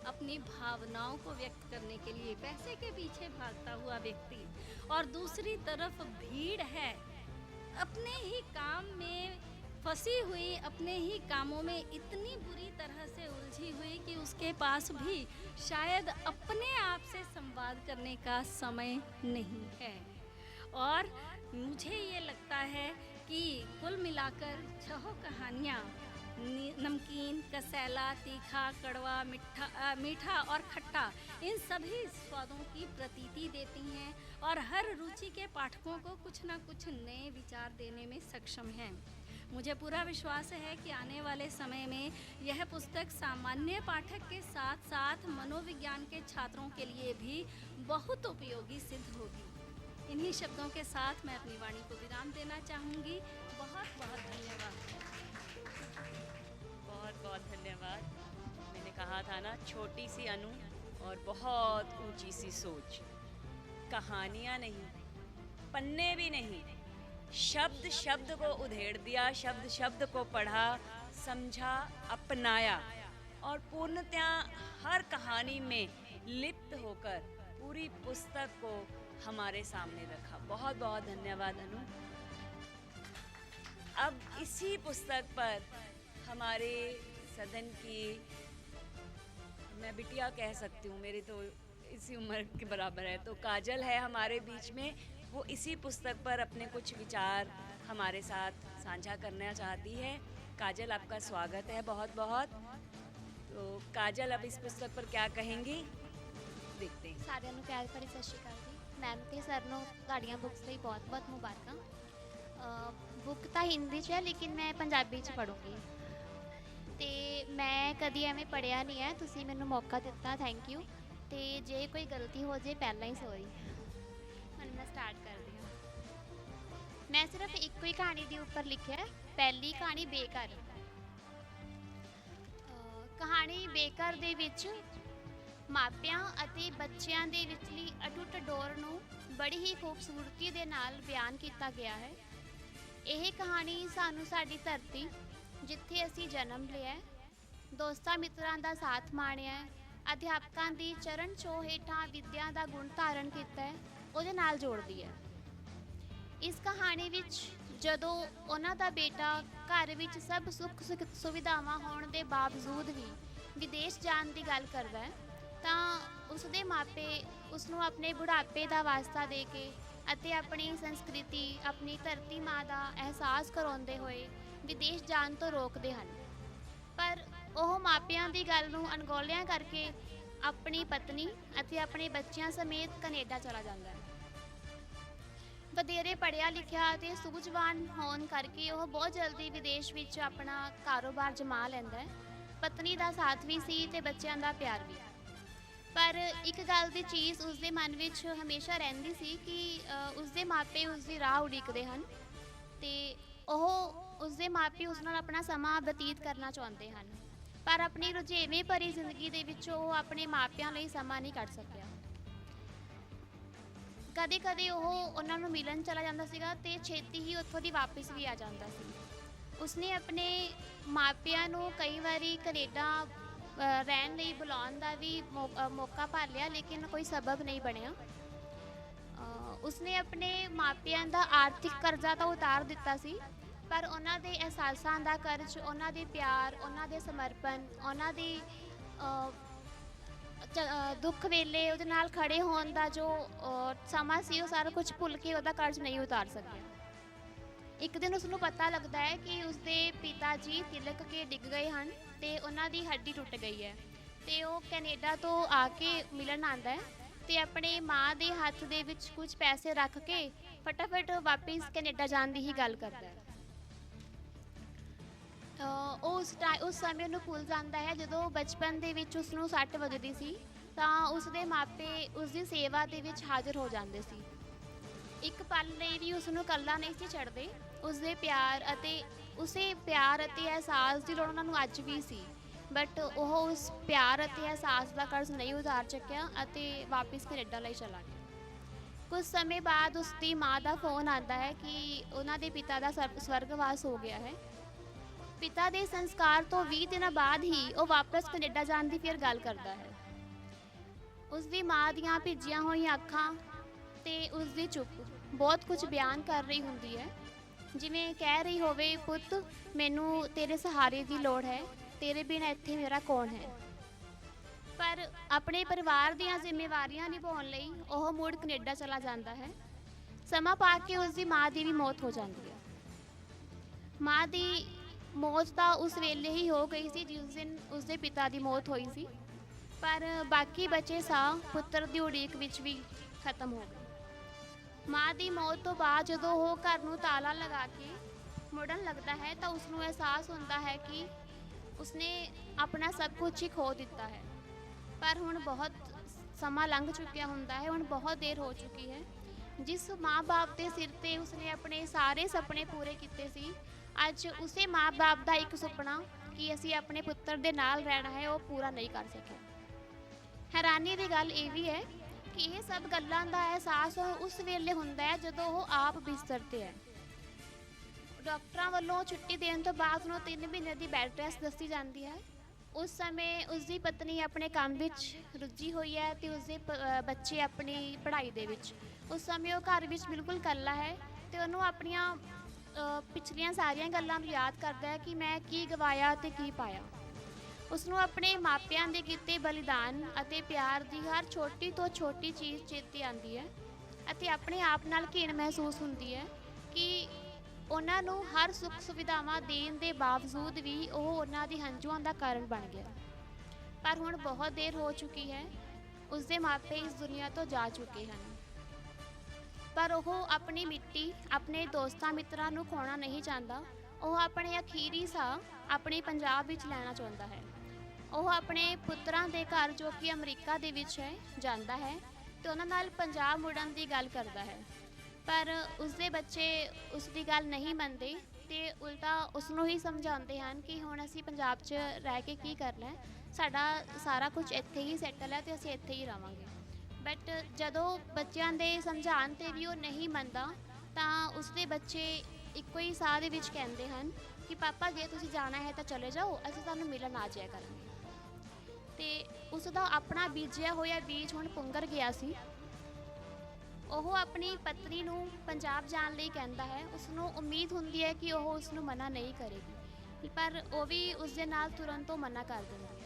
अपनी भावनाओं को व्यक्त करने के लिए, पैसे के पीछे भागता हुआ व्यक्ति, और दूसरी तरफ भीड़ है अपने ही काम में फंसी हुई, अपने ही कामों में इतनी बुरी तरह से उलझी हुई कि उसके पास भी शायद अपने आप से संवाद करने का समय नहीं है। और मुझे ये लगता है कि कुल मिलाकर छह कहानियाँ नमकीन, कसैला, तीखा, कड़वा, मीठा और खट्टा, इन सभी स्वादों की प्रतीति देती हैं और हर रुचि के पाठकों को कुछ ना कुछ नए विचार देने में सक्षम हैं। मुझे पूरा विश्वास है कि आने वाले समय में यह पुस्तक सामान्य पाठक के साथ साथ मनोविज्ञान के छात्रों के लिए भी बहुत उपयोगी सिद्ध होगी। इन्हीं शब्दों के साथ मैं अपनी वाणी को विराम देना चाहूँगी। बहुत बहुत धन्यवाद। बहुत बहुत धन्यवाद। मैंने कहा था ना, छोटी सी अनु और बहुत ऊंची सी सोच। कहानियाँ नहीं, पन्ने भी नहीं, शब्द शब्द को उधेड़ दिया, शब्द शब्द को पढ़ा, समझा, अपनाया और पूर्णतः हर कहानी में लिप्त होकर पूरी पुस्तक को हमारे सामने रखा। बहुत बहुत धन्यवाद अनु। अब इसी पुस्तक पर हमारे सदन की, मैं बिटिया कह सकती हूँ, मेरी तो इसी उम्र के बराबर है, तो काजल है हमारे बीच में। वो इसी पुस्तक पर अपने कुछ विचार हमारे साथ साझा करना चाहती है। काजल, आपका स्वागत है बहुत बहुत। तो काजल अब इस पुस्तक पर क्या कहेंगी, देखते हैं। ਸਾਰਿਆਂ ਨੂੰ ਪਿਆਰ ਭਰੀ ਸਤਿ ਸ਼੍ਰੀ ਅਕਾਲ ਜੀ। ਮੈਮ ਤੇ ਸਰ ਨੂੰ ਤੁਹਾਡੀਆਂ ਬੁੱਕਸ ਲਈ ਬਹੁਤ-ਬਹੁਤ ਮੁਬਾਰਕਾਂ। ਬੁੱਕ ਤਾਂ ਹਿੰਦੀ 'ਚ ਹੈ ਲੇਕਿਨ ਮੈਂ ਪੰਜਾਬੀ 'ਚ ਪੜ੍ਹੂੰਗੀ ਤੇ ਮੈਂ ਕਦੀ ਐਵੇਂ ਪੜ੍ਹਿਆ ਨਹੀਂ ਹੈ, ਤੁਸੀਂ ਮੈਨੂੰ ਮੌਕਾ ਦਿੱਤਾ, ਥੈਂਕ ਯੂ। ਤੇ ਜੇ ਕੋਈ ਗਲਤੀ ਹੋ ਜੇ ਪਹਿਲਾਂ ਹੀ ਸੌਰੀ। ਹੁਣ ਮੈਂ ਸਟਾਰਟ ਕਰਦੀ ਹਾਂ। ਮੈਂ ਸਿਰਫ ਇੱਕੋ ਹੀ ਕਹਾਣੀ ਦੇ ਉੱਪਰ ਲਿਖਿਆ ਹੈ, ਪਹਿਲੀ ਕਹਾਣੀ ਬੇਘਰ। ਕਹਾਣੀ ਬੇਘਰ ਦੇ ਵਿੱਚ ਮਾਪਿਆਂ ਅਤੇ ਬੱਚਿਆਂ ਦੇ ਵਿਚਲੀ ਅਟੁੱਟ ਡੋਰ ਨੂੰ ਬੜੀ ਹੀ ਖੂਬਸੂਰਤੀ ਦੇ ਨਾਲ ਬਿਆਨ ਕੀਤਾ ਗਿਆ ਹੈ। ਇਹ ਕਹਾਣੀ ਸਾਨੂੰ ਸਾਡੀ ਧਰਤੀ ਜਿੱਥੇ ਅਸੀਂ ਜਨਮ ਲਿਆ, ਦੋਸਤਾਂ ਮਿੱਤਰਾਂ ਦਾ ਸਾਥ ਮਾਣਿਆ, ਅਧਿਆਪਕਾਂ ਦੀ ਚਰਨ ਛੋਹ ਹੇਠਾਂ ਵਿੱਦਿਆ ਦਾ ਗੁਣ ਧਾਰਨ ਕੀਤਾ ਹੈ, ਉਹਦੇ ਨਾਲ ਜੋੜਦੀ ਹੈ। ਇਸ ਕਹਾਣੀ ਵਿੱਚ ਜਦੋਂ ਉਹਨਾਂ ਦਾ ਬੇਟਾ ਘਰ ਵਿੱਚ ਸਭ ਸੁੱਖ ਸੁਵਿਧਾਵਾਂ ਹੋਣ ਦੇ ਬਾਵਜੂਦ ਵੀ ਵਿਦੇਸ਼ ਜਾਣ ਦੀ ਗੱਲ ਕਰਦਾ ਹੈ ਤਾਂ ਉਸਦੇ ਮਾਪੇ ਉਸਨੂੰ ਆਪਣੇ ਬੁਢਾਪੇ ਦਾ ਵਾਸਤਾ ਦੇ ਕੇ ਅਤੇ ਆਪਣੀ ਸੰਸਕ੍ਰਿਤੀ, ਆਪਣੀ ਧਰਤੀ ਮਾਂ ਦਾ ਅਹਿਸਾਸ ਕਰਵਾਉਂਦੇ ਹੋਏ ਵਿਦੇਸ਼ ਜਾਣ ਤੋਂ ਰੋਕਦੇ ਹਨ। ਪਰ ਉਹ ਮਾਪਿਆਂ ਦੀ ਗੱਲ ਨੂੰ ਅਣਗੌਲਿਆਂ ਕਰਕੇ ਆਪਣੀ ਪਤਨੀ ਅਤੇ ਆਪਣੇ ਬੱਚਿਆਂ ਸਮੇਤ ਕੈਨੇਡਾ ਚਲਾ ਜਾਂਦਾ ਹੈ। ਵਧੇਰੇ ਪੜ੍ਹਿਆ ਲਿਖਿਆ ਅਤੇ ਸੂਝਵਾਨ ਹੋਣ ਕਰਕੇ ਉਹ ਬਹੁਤ ਜਲਦੀ ਵਿਦੇਸ਼ ਵਿੱਚ ਆਪਣਾ ਕਾਰੋਬਾਰ ਜਮਾ ਲੈਂਦਾ ਹੈ। ਪਤਨੀ ਦਾ ਸਾਥ ਵੀ ਸੀ ਤੇ ਬੱਚਿਆਂ ਦਾ ਪਿਆਰ ਵੀ। ਪਰ ਇੱਕ ਗੱਲ ਦੀ ਚੀਜ਼ ਉਸਦੇ ਮਨ ਵਿੱਚ ਹਮੇਸ਼ਾ ਰਹਿੰਦੀ ਸੀ ਕਿ ਉਸਦੇ ਮਾਪੇ ਉਸਦੀ ਰਾਹ ਉਡੀਕਦੇ ਹਨ ਤੇ ਉਸਦੇ ਮਾਪੇ ਉਸ ਨਾਲ ਆਪਣਾ ਸਮਾਂ ਬਤੀਤ ਕਰਨਾ ਚਾਹੁੰਦੇ ਹਨ। ਪਰ ਆਪਣੀ ਰੁਝੇਵੇਂ ਭਰੀ ਜ਼ਿੰਦਗੀ ਦੇ ਵਿੱਚ ਉਹ ਆਪਣੇ ਮਾਪਿਆਂ ਲਈ ਸਮਾਂ ਨਹੀਂ ਕੱਢ ਸਕਿਆ। ਕਦੇ ਕਦੇ ਉਹ ਉਹਨਾਂ ਨੂੰ ਮਿਲਣ ਚਲਾ ਜਾਂਦਾ ਸੀਗਾ ਤੇ ਛੇਤੀ ਹੀ ਉੱਥੋਂ ਦੀ ਵਾਪਸ ਵੀ ਆ ਜਾਂਦਾ ਸੀ। ਉਸਨੇ ਆਪਣੇ ਮਾਪਿਆਂ ਨੂੰ ਕਈ ਵਾਰੀ ਕੈਨੇਡਾ ਰਹਿਣ ਲਈ ਬੁਲਾਉਣ ਦਾ ਵੀ ਮੌਕਾ ਭਾਲ ਲਿਆ, ਲੇਕਿਨ ਕੋਈ ਸਬਬ ਨਹੀਂ ਬਣਿਆ। ਉਸਨੇ ਆਪਣੇ ਮਾਪਿਆਂ ਦਾ ਆਰਥਿਕ ਕਰਜ਼ਾ ਤਾਂ ਉਤਾਰ ਦਿੱਤਾ ਸੀ, ਪਰ ਉਹਨਾਂ ਦੇ ਅਹਿਸਾਸਾਂ ਦਾ ਕਰਜ਼, ਉਹਨਾਂ ਦੇ ਪਿਆਰ, ਉਹਨਾਂ ਦੇ ਸਮਰਪਣ, ਉਹਨਾਂ ਦੀ ਦੁੱਖ ਵੇਲੇ ਉਹਦੇ ਨਾਲ ਖੜੇ ਹੋਣ ਦਾ ਜੋ ਸਮਾਂ ਸੀ, ਉਹ ਸਾਰਾ ਕੁਝ ਭੁੱਲ ਕੇ ਉਹਦਾ ਕਰਜ਼ ਨਹੀਂ ਉਤਾਰ ਸਕਿਆ। ਇੱਕ ਦਿਨ ਉਸਨੂੰ ਪਤਾ ਲੱਗਦਾ ਹੈ ਕਿ ਉਸਦੇ ਪਿਤਾ ਜੀ ਤਿਲਕ ਕੇ ਡਿੱਗ ਗਏ ਹਨ ਤੇ ਉਹਨਾਂ ਦੀ ਹੱਡੀ ਟੁੱਟ ਗਈ ਹੈ ਤੇ ਉਹ ਕੈਨੇਡਾ ਤੋਂ ਆ ਕੇ ਮਿਲਣ ਆਉਂਦਾ ਹੈ ਤੇ ਆਪਣੇ ਮਾਂ ਦੇ ਹੱਥ ਦੇ ਵਿੱਚ ਕੁਝ ਪੈਸੇ ਰੱਖ ਕੇ ਫਟਾਫਟ ਵਾਪਸ ਕੈਨੇਡਾ ਜਾਣ ਦੀ ਹੀ ਗੱਲ ਕਰਦਾ ਹੈ। ਉਹ ਉਸ ਸਮੇਂ ਨੂੰ ਭੁੱਲ ਜਾਂਦਾ ਹੈ ਜਦੋਂ ਬਚਪਨ ਦੇ ਵਿੱਚ ਉਸਨੂੰ ਸੱਟ ਵੱਜਦੀ ਸੀ ਤਾਂ ਉਸਦੇ ਮਾਪੇ ਉਸਦੀ ਸੇਵਾ ਦੇ ਵਿੱਚ ਹਾਜ਼ਰ ਹੋ ਜਾਂਦੇ ਸੀ। ਇੱਕ ਪਲ ਲਈ ਵੀ ਉਸਨੂੰ ਇਕੱਲਾ ਨਹੀਂ ਸੀ ਛੱਡਦੇ। ਉਸਦੇ ਪਿਆਰ ਅਤੇ ਅਹਿਸਾਸ ਦੀ ਲੋੜ ਉਹਨਾਂ ਨੂੰ ਅੱਜ ਵੀ ਸੀ, ਬਟ ਉਹ ਉਸ ਪਿਆਰ ਅਤੇ ਅਹਿਸਾਸ ਦਾ ਕਰਜ਼ ਨਹੀਂ ਉਤਾਰ ਸਕਿਆ ਅਤੇ ਵਾਪਸ ਕੈਨੇਡਾ ਲਈ ਚਲਾ ਗਿਆ। ਕੁਝ ਸਮੇਂ ਬਾਅਦ ਉਸਦੀ ਮਾਂ ਦਾ ਫੋਨ ਆਉਂਦਾ ਹੈ ਕਿ ਉਹਨਾਂ ਦੇ ਪਿਤਾ ਦਾ ਸਵਰਗਵਾਸ ਹੋ ਗਿਆ ਹੈ। ਪਿਤਾ ਦੇ ਸੰਸਕਾਰ ਤੋਂ 20 ਦਿਨਾਂ ਬਾਅਦ ਹੀ ਉਹ ਵਾਪਸ ਕੈਨੇਡਾ ਜਾਣ ਦੀ ਫਿਰ ਗੱਲ ਕਰਦਾ ਹੈ। ਉਸਦੀ ਮਾਂ ਦੀਆਂ ਭਿੱਜੀਆਂ ਹੋਈਆਂ ਅੱਖਾਂ ਤੇ ਉਸਦੀ ਚੁੱਪ ਬਹੁਤ ਕੁਝ ਬਿਆਨ ਕਰ ਰਹੀ ਹੁੰਦੀ ਹੈ, ਜਿਵੇਂ ਕਹਿ ਰਹੀ ਹੋਵੇ, ਪੁੱਤ ਮੈਨੂੰ ਤੇਰੇ ਸਹਾਰੇ ਦੀ ਲੋੜ ਹੈ, ਤੇਰੇ ਬਿਨਾਂ ਇੱਥੇ ਮੇਰਾ ਕੌਣ ਹੈ। ਪਰ ਆਪਣੇ ਪਰਿਵਾਰ ਦੀਆਂ ਜ਼ਿੰਮੇਵਾਰੀਆਂ ਨਿਭਾਉਣ ਲਈ ਉਹ ਮੁੜ ਕੈਨੇਡਾ ਚਲਾ ਜਾਂਦਾ ਹੈ। ਸਮਾਂ ਪਾ ਕੇ ਉਸਦੀ ਮਾਂ ਦੀ ਵੀ ਮੌਤ ਹੋ ਜਾਂਦੀ ਹੈ। ਮਾਂ ਦੀ ਮੌਤ ਤਾਂ ਉਸ ਵੇਲੇ ਹੀ ਹੋ ਗਈ ਸੀ ਜਿਸ ਦਿਨ ਉਸਦੇ ਪਿਤਾ ਦੀ ਮੌਤ ਹੋਈ ਸੀ, ਪਰ ਬਾਕੀ ਬਚੇ ਸਾਹ ਪੁੱਤਰ ਦੀ ਉਡੀਕ ਵਿੱਚ ਵੀ ਖਤਮ ਹੋ ਗਏ। ਮਾਂ ਦੀ ਮੌਤ ਤੋਂ ਬਾਅਦ ਜਦੋਂ ਉਹ ਘਰ ਨੂੰ ਤਾਲਾ ਲਗਾ ਕੇ ਮੁੜਨ ਲੱਗਦਾ ਹੈ ਤਾਂ ਉਸਨੂੰ ਅਹਿਸਾਸ ਹੁੰਦਾ ਹੈ ਕਿ ਉਸਨੇ ਆਪਣਾ ਸਭ ਕੁਝ ਹੀ ਖੋ ਦਿੱਤਾ ਹੈ। ਪਰ ਹੁਣ ਬਹੁਤ ਸਮਾਂ ਲੰਘ ਚੁੱਕਿਆ ਹੁੰਦਾ ਹੈ, ਹੁਣ ਬਹੁਤ ਦੇਰ ਹੋ ਚੁੱਕੀ ਹੈ। ਜਿਸ ਮਾਂ-ਬਾਪ ਦੇ ਸਿਰ 'ਤੇ ਉਸਨੇ ਆਪਣੇ ਸਾਰੇ ਸੁਪਨੇ ਪੂਰੇ ਕੀਤੇ ਸੀ, ਅੱਜ ਉਸੇ ਮਾਂ-ਬਾਪ ਦਾ ਇੱਕ ਸੁਪਨਾ ਕਿ ਅਸੀਂ ਆਪਣੇ ਪੁੱਤਰ ਦੇ ਨਾਲ ਰਹਿਣਾ ਹੈ, ਉਹ ਪੂਰਾ ਨਹੀਂ ਕਰ ਸਕਿਆ। ਹੈਰਾਨੀ ਦੀ ਗੱਲ ਇਹ ਵੀ ਹੈ ਕਿ ਇਹ ਸਭ ਗੱਲਾਂ ਦਾ ਅਹਿਸਾਸ ਉਸ ਵੇਲੇ ਹੁੰਦਾ ਹੈ ਜਦੋਂ ਉਹ ਆਪ ਬਿਸਤਰ 'ਤੇ ਹੈ। ਡਾਕਟਰਾਂ ਵੱਲੋਂ ਛੁੱਟੀ ਦੇਣ ਤੋਂ ਬਾਅਦ ਉਹਨੂੰ 3 ਮਹੀਨੇ ਦੀ ਬੈੱਡ ਰੈਸਟ ਦੱਸੀ ਜਾਂਦੀ ਹੈ। ਉਸ ਸਮੇਂ ਉਸਦੀ ਪਤਨੀ ਆਪਣੇ ਕੰਮ ਵਿੱਚ ਰੁੱਝੀ ਹੋਈ ਹੈ ਤੇ ਉਸਦੇ ਬੱਚੇ ਆਪਣੀ ਪੜ੍ਹਾਈ ਦੇ ਵਿੱਚ। ਉਸ ਸਮੇਂ ਉਹ ਘਰ ਵਿੱਚ ਬਿਲਕੁਲ ਇਕੱਲਾ ਹੈ ਤੇ ਉਹਨੂੰ ਆਪਣੀਆਂ ਪਿਛਲੀਆਂ ਸਾਰੀਆਂ ਗੱਲਾਂ ਨੂੰ ਯਾਦ ਕਰਦਾ ਹੈ ਕਿ ਮੈਂ ਕੀ ਗਵਾਇਆ ਅਤੇ ਕੀ ਪਾਇਆ। ਉਸਨੂੰ ਆਪਣੇ ਮਾਪਿਆਂ ਦੇ ਕੀਤੇ ਬਲੀਦਾਨ ਅਤੇ ਪਿਆਰ ਦੀ ਹਰ ਛੋਟੀ ਤੋਂ ਛੋਟੀ ਚੀਜ਼ ਚੇਤੇ ਆਉਂਦੀ ਹੈ ਅਤੇ ਆਪਣੇ ਆਪ ਨਾਲ ਘਿਣ ਮਹਿਸੂਸ ਹੁੰਦੀ ਹੈ ਕਿ ਉਹਨਾਂ ਨੂੰ ਹਰ ਸੁੱਖ ਸੁਵਿਧਾਵਾਂ ਦੇਣ ਦੇ ਬਾਵਜੂਦ ਵੀ ਉਹ ਉਹਨਾਂ ਦੇ ਹੰਝੂਆਂ ਦਾ ਕਾਰਨ ਬਣ ਗਿਆ। ਪਰ ਹੁਣ ਬਹੁਤ ਦੇਰ ਹੋ ਚੁੱਕੀ ਹੈ, ਉਸਦੇ ਮਾਪੇ ਇਸ ਦੁਨੀਆ ਤੋਂ ਜਾ ਚੁੱਕੇ ਹਨ। ਪਰ ਉਹ ਆਪਣੀ ਮਿੱਟੀ, ਆਪਣੇ ਦੋਸਤਾਂ ਮਿੱਤਰਾਂ ਨੂੰ ਖੋਣਾ ਨਹੀਂ ਚਾਹੁੰਦਾ। ਉਹ ਆਪਣੇ ਅਖੀਰੀ ਸਾਹ ਆਪਣੇ ਪੰਜਾਬ ਵਿੱਚ ਲੈਣਾ ਚਾਹੁੰਦਾ ਹੈ। ਉਹ ਆਪਣੇ ਪੁੱਤਰਾਂ ਦੇ ਘਰ, ਜੋ ਕਿ ਅਮਰੀਕਾ ਦੇ ਵਿੱਚ ਹੈ, ਜਾਂਦਾ ਹੈ ਤੇ ਉਹਨਾਂ ਨਾਲ ਪੰਜਾਬ ਮੁੜਨ ਦੀ ਗੱਲ ਕਰਦਾ ਹੈ। ਪਰ ਉਸਦੇ ਬੱਚੇ ਉਸ ਦੀ ਗੱਲ ਨਹੀਂ ਮੰਨਦੇ ਤੇ ਉਲਟਾ ਉਸਨੂੰ ਹੀ ਸਮਝਾਉਂਦੇ ਹਨ ਕਿ ਹੁਣ ਅਸੀਂ ਪੰਜਾਬ 'ਚ ਰਹਿ ਕੇ ਕੀ ਕਰਨਾ ਹੈ, ਸਾਡਾ ਸਾਰਾ ਕੁਝ ਇੱਥੇ ਹੀ ਸੈਟਲ ਹੈ ਤੇ ਅਸੀਂ ਇੱਥੇ ਹੀ ਰਹਾਂਗੇ। ਬਟ ਜਦੋਂ ਬੱਚਿਆਂ ਦੇ ਸਮਝਾਉਣ 'ਤੇ ਵੀ ਉਹ ਨਹੀਂ ਮੰਨਦਾ ਤਾਂ ਉਸਦੇ ਬੱਚੇ ਇੱਕੋ ਹੀ ਸਾਹ ਦੇ ਵਿੱਚ ਕਹਿੰਦੇ ਹਨ ਕਿ ਪਾਪਾ ਜੇ ਤੁਸੀਂ ਜਾਣਾ ਹੈ ਤਾਂ ਚਲੇ ਜਾਓ, ਅਸੀਂ ਤੁਹਾਨੂੰ ਮਿਲਣ ਆ ਜਾਇਆ ਕਰਾਂਗੇ। ਤੇ ਉਸ ਦਾ ਆਪਣਾ ਬੀਜਿਆ ਹੋਇਆ ਬੀਜ ਹੁਣ ਪੁੰਗਰ ਗਿਆ ਸੀ। ਉਹ ਆਪਣੀ ਪਤਨੀ ਨੂੰ ਪੰਜਾਬ ਜਾਣ ਲਈ ਕਹਿੰਦਾ ਹੈ। ਉਸਨੂੰ ਉਮੀਦ ਹੁੰਦੀ ਹੈ ਕਿ ਉਹ ਉਸਨੂੰ ਮਨਾ ਨਹੀਂ ਕਰੇਗੀ, ਪਰ ਉਹ ਵੀ ਉਸਦੇ ਨਾਲ ਤੁਰਨ ਤੋਂ ਮਨਾ ਕਰ ਦਿੰਦੀ ਹੈ।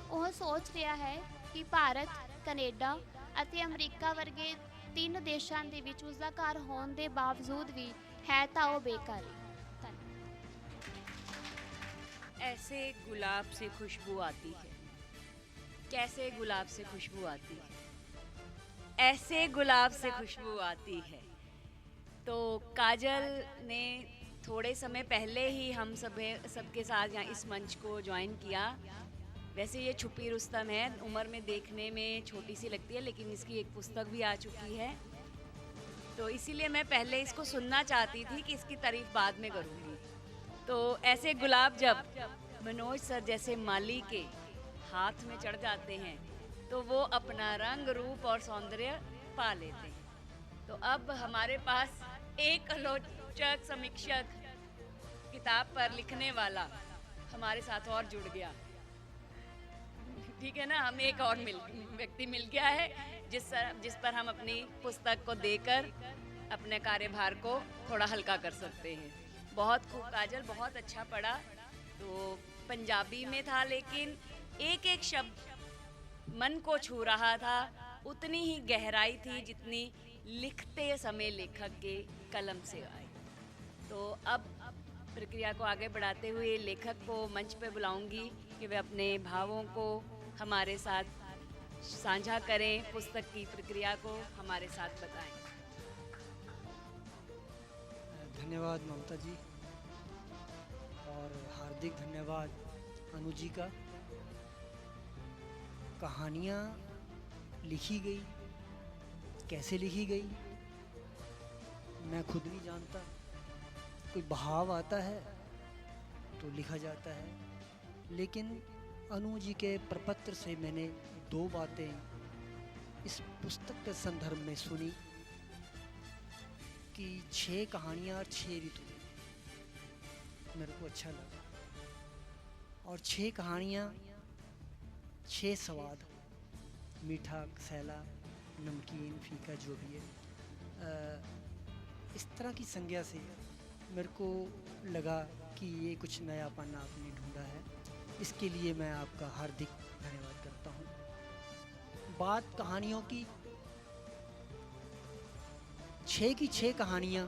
ਉਹ ਸੋਚ ਰਿਹਾ ਹੈ ਕਿ ਭਾਰਤ, ਕੈਨੇਡਾ ਅਤੇ ਅਮਰੀਕਾ ਵਰਗੇ 3 ਦੇਸ਼ਾਂ ਦੇ ਵਿੱਚ ਉਸਦਾ ਘਰ ਹੋਣ ਦੇ ਬਾਵਜੂਦ ਵੀ ਹੈ ਤਾਂ ਉਹ ਬੇਘਰ ਹੈ। ऐसे गुलाब से खुशबू आती है, कैसे गुलाब से खुशबू आती है, ऐसे गुलाब से खुशबू आती है, तो काजल ने थोड़े समय पहले ही हम सबके साथ यहाँ इस मंच को ज्वाइन किया। वैसे ये छुपी रुस्तम है, उम्र में देखने में छोटी सी लगती है, लेकिन इसकी एक पुस्तक भी आ चुकी है। तो इसीलिए मैं पहले इसको सुनना चाहती थी कि इसकी तारीफ बाद में करूँगी। तो ऐसे गुलाब जब मनोज सर जैसे माली के हाथ में चढ़ जाते हैं तो वो अपना रंग रूप और सौंदर्य पा लेते हैं। तो अब हमारे पास एक आलोचक समीक्षक किताब पर लिखने वाला हमारे साथ और जुड़ गया। ठीक है ना, हम एक और व्यक्ति मिल गया है जिस पर हम अपनी पुस्तक को देकर अपने कार्यभार को थोड़ा हल्का कर सकते हैं। बहुत खूब काजल, बहुत अच्छा पढ़ा। तो पंजाबी में था, लेकिन एक एक शब्द मन को छू रहा था। उतनी ही गहराई थी जितनी लिखते समय लेखक के कलम से आई। तो अब प्रक्रिया को आगे बढ़ाते हुए लेखक को मंच पे बुलाऊंगी कि वे अपने भावों को हमारे साथ साझा करें, पुस्तक की प्रक्रिया को हमारे साथ बताएं। धन्यवाद ममता जी, और हार्दिक धन्यवाद अनु जी का। कहानियाँ लिखी गई, कैसे लिखी गई मैं खुद नहीं जानता। कोई बहाव आता है तो लिखा जाता है, लेकिन अनु जी के प्रपत्र से मैंने दो बातें इस पुस्तक के संदर्भ में सुनी कि 6 कहानियाँ और 6 ऋतु। मेरे को अच्छा लगा, और 6 कहानियाँ 6 स्वाद, मीठा, सैला, नमकीन, फीका, जो भी है। इस तरह की संज्ञा से मेरे को लगा कि ये कुछ नयापन आपने ढूंढा है। इसके लिए मैं आपका हार्दिक धन्यवाद करता हूँ। बात कहानियों की, 6 की 6 कहानियाँ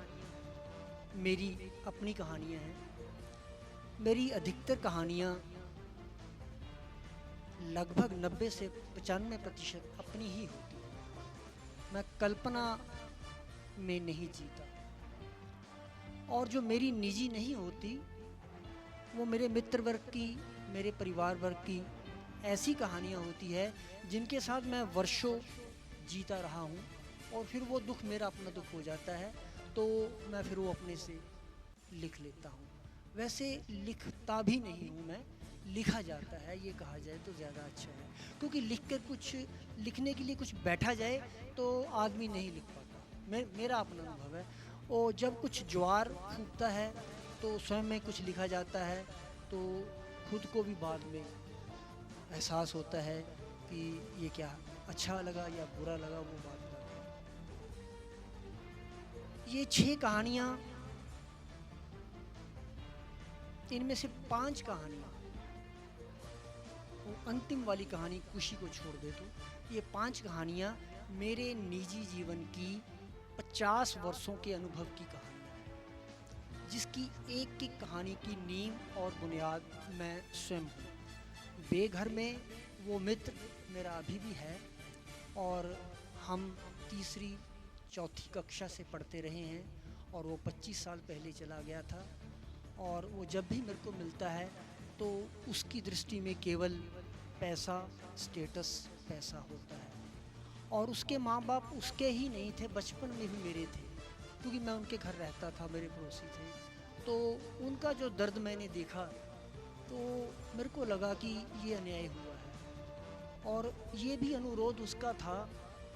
मेरी अपनी कहानियाँ हैं। मेरी अधिकतर कहानियाँ लगभग 90 से 95% अपनी ही होती हैं। मैं कल्पना में नहीं जीता, और जो मेरी निजी नहीं होती वो मेरे मित्र वर्ग की, मेरे परिवार वर्ग की ऐसी कहानियाँ होती है जिनके साथ मैं वर्षों जीता रहा हूँ, और फिर वो दुख मेरा अपना दुख हो जाता है, तो मैं फिर वो अपने से लिख लेता हूँ। वैसे लिखता भी नहीं हूँ मैं, लिखा जाता है, ये कहा जाए तो ज़्यादा अच्छा है, क्योंकि लिखने के लिए कुछ बैठा जाए तो आदमी नहीं लिख पाता। मेरा अपना अनुभव है। और जब कुछ ज्वार फूटता है तो स्वयं में कुछ लिखा जाता है, तो खुद को भी बाद में एहसास होता है कि ये क्या अच्छा लगा या बुरा लगा, वो बात अलग है। ये 6 कहानियाँ, इनमें से 5 कहानियाँ, वो अंतिम वाली कहानी खुशी को छोड़ दे तो ये 5 कहानियाँ मेरे निजी जीवन की 50 वर्षों के अनुभव की कहानियाँ हैं, जिसकी एक एक कहानी की नींव और बुनियाद मैं स्वयं हूँ। बेघर में वो मित्र मेरा अभी भी है, और हम तीसरी चौथी कक्षा से पढ़ते रहे हैं, और वो 25 साल पहले चला गया था। और वो जब भी मेरे को मिलता है तो उसकी दृष्टि में केवल पैसा, स्टेटस, पैसा होता है। और उसके माँ बाप उसके ही नहीं थे, बचपन में भी मेरे थे, क्योंकि मैं उनके घर रहता था, मेरे पड़ोसी थे। तो उनका जो दर्द मैंने देखा तो मेरे को लगा कि ये अन्याय हुआ है। और ये भी अनुरोध उसका था,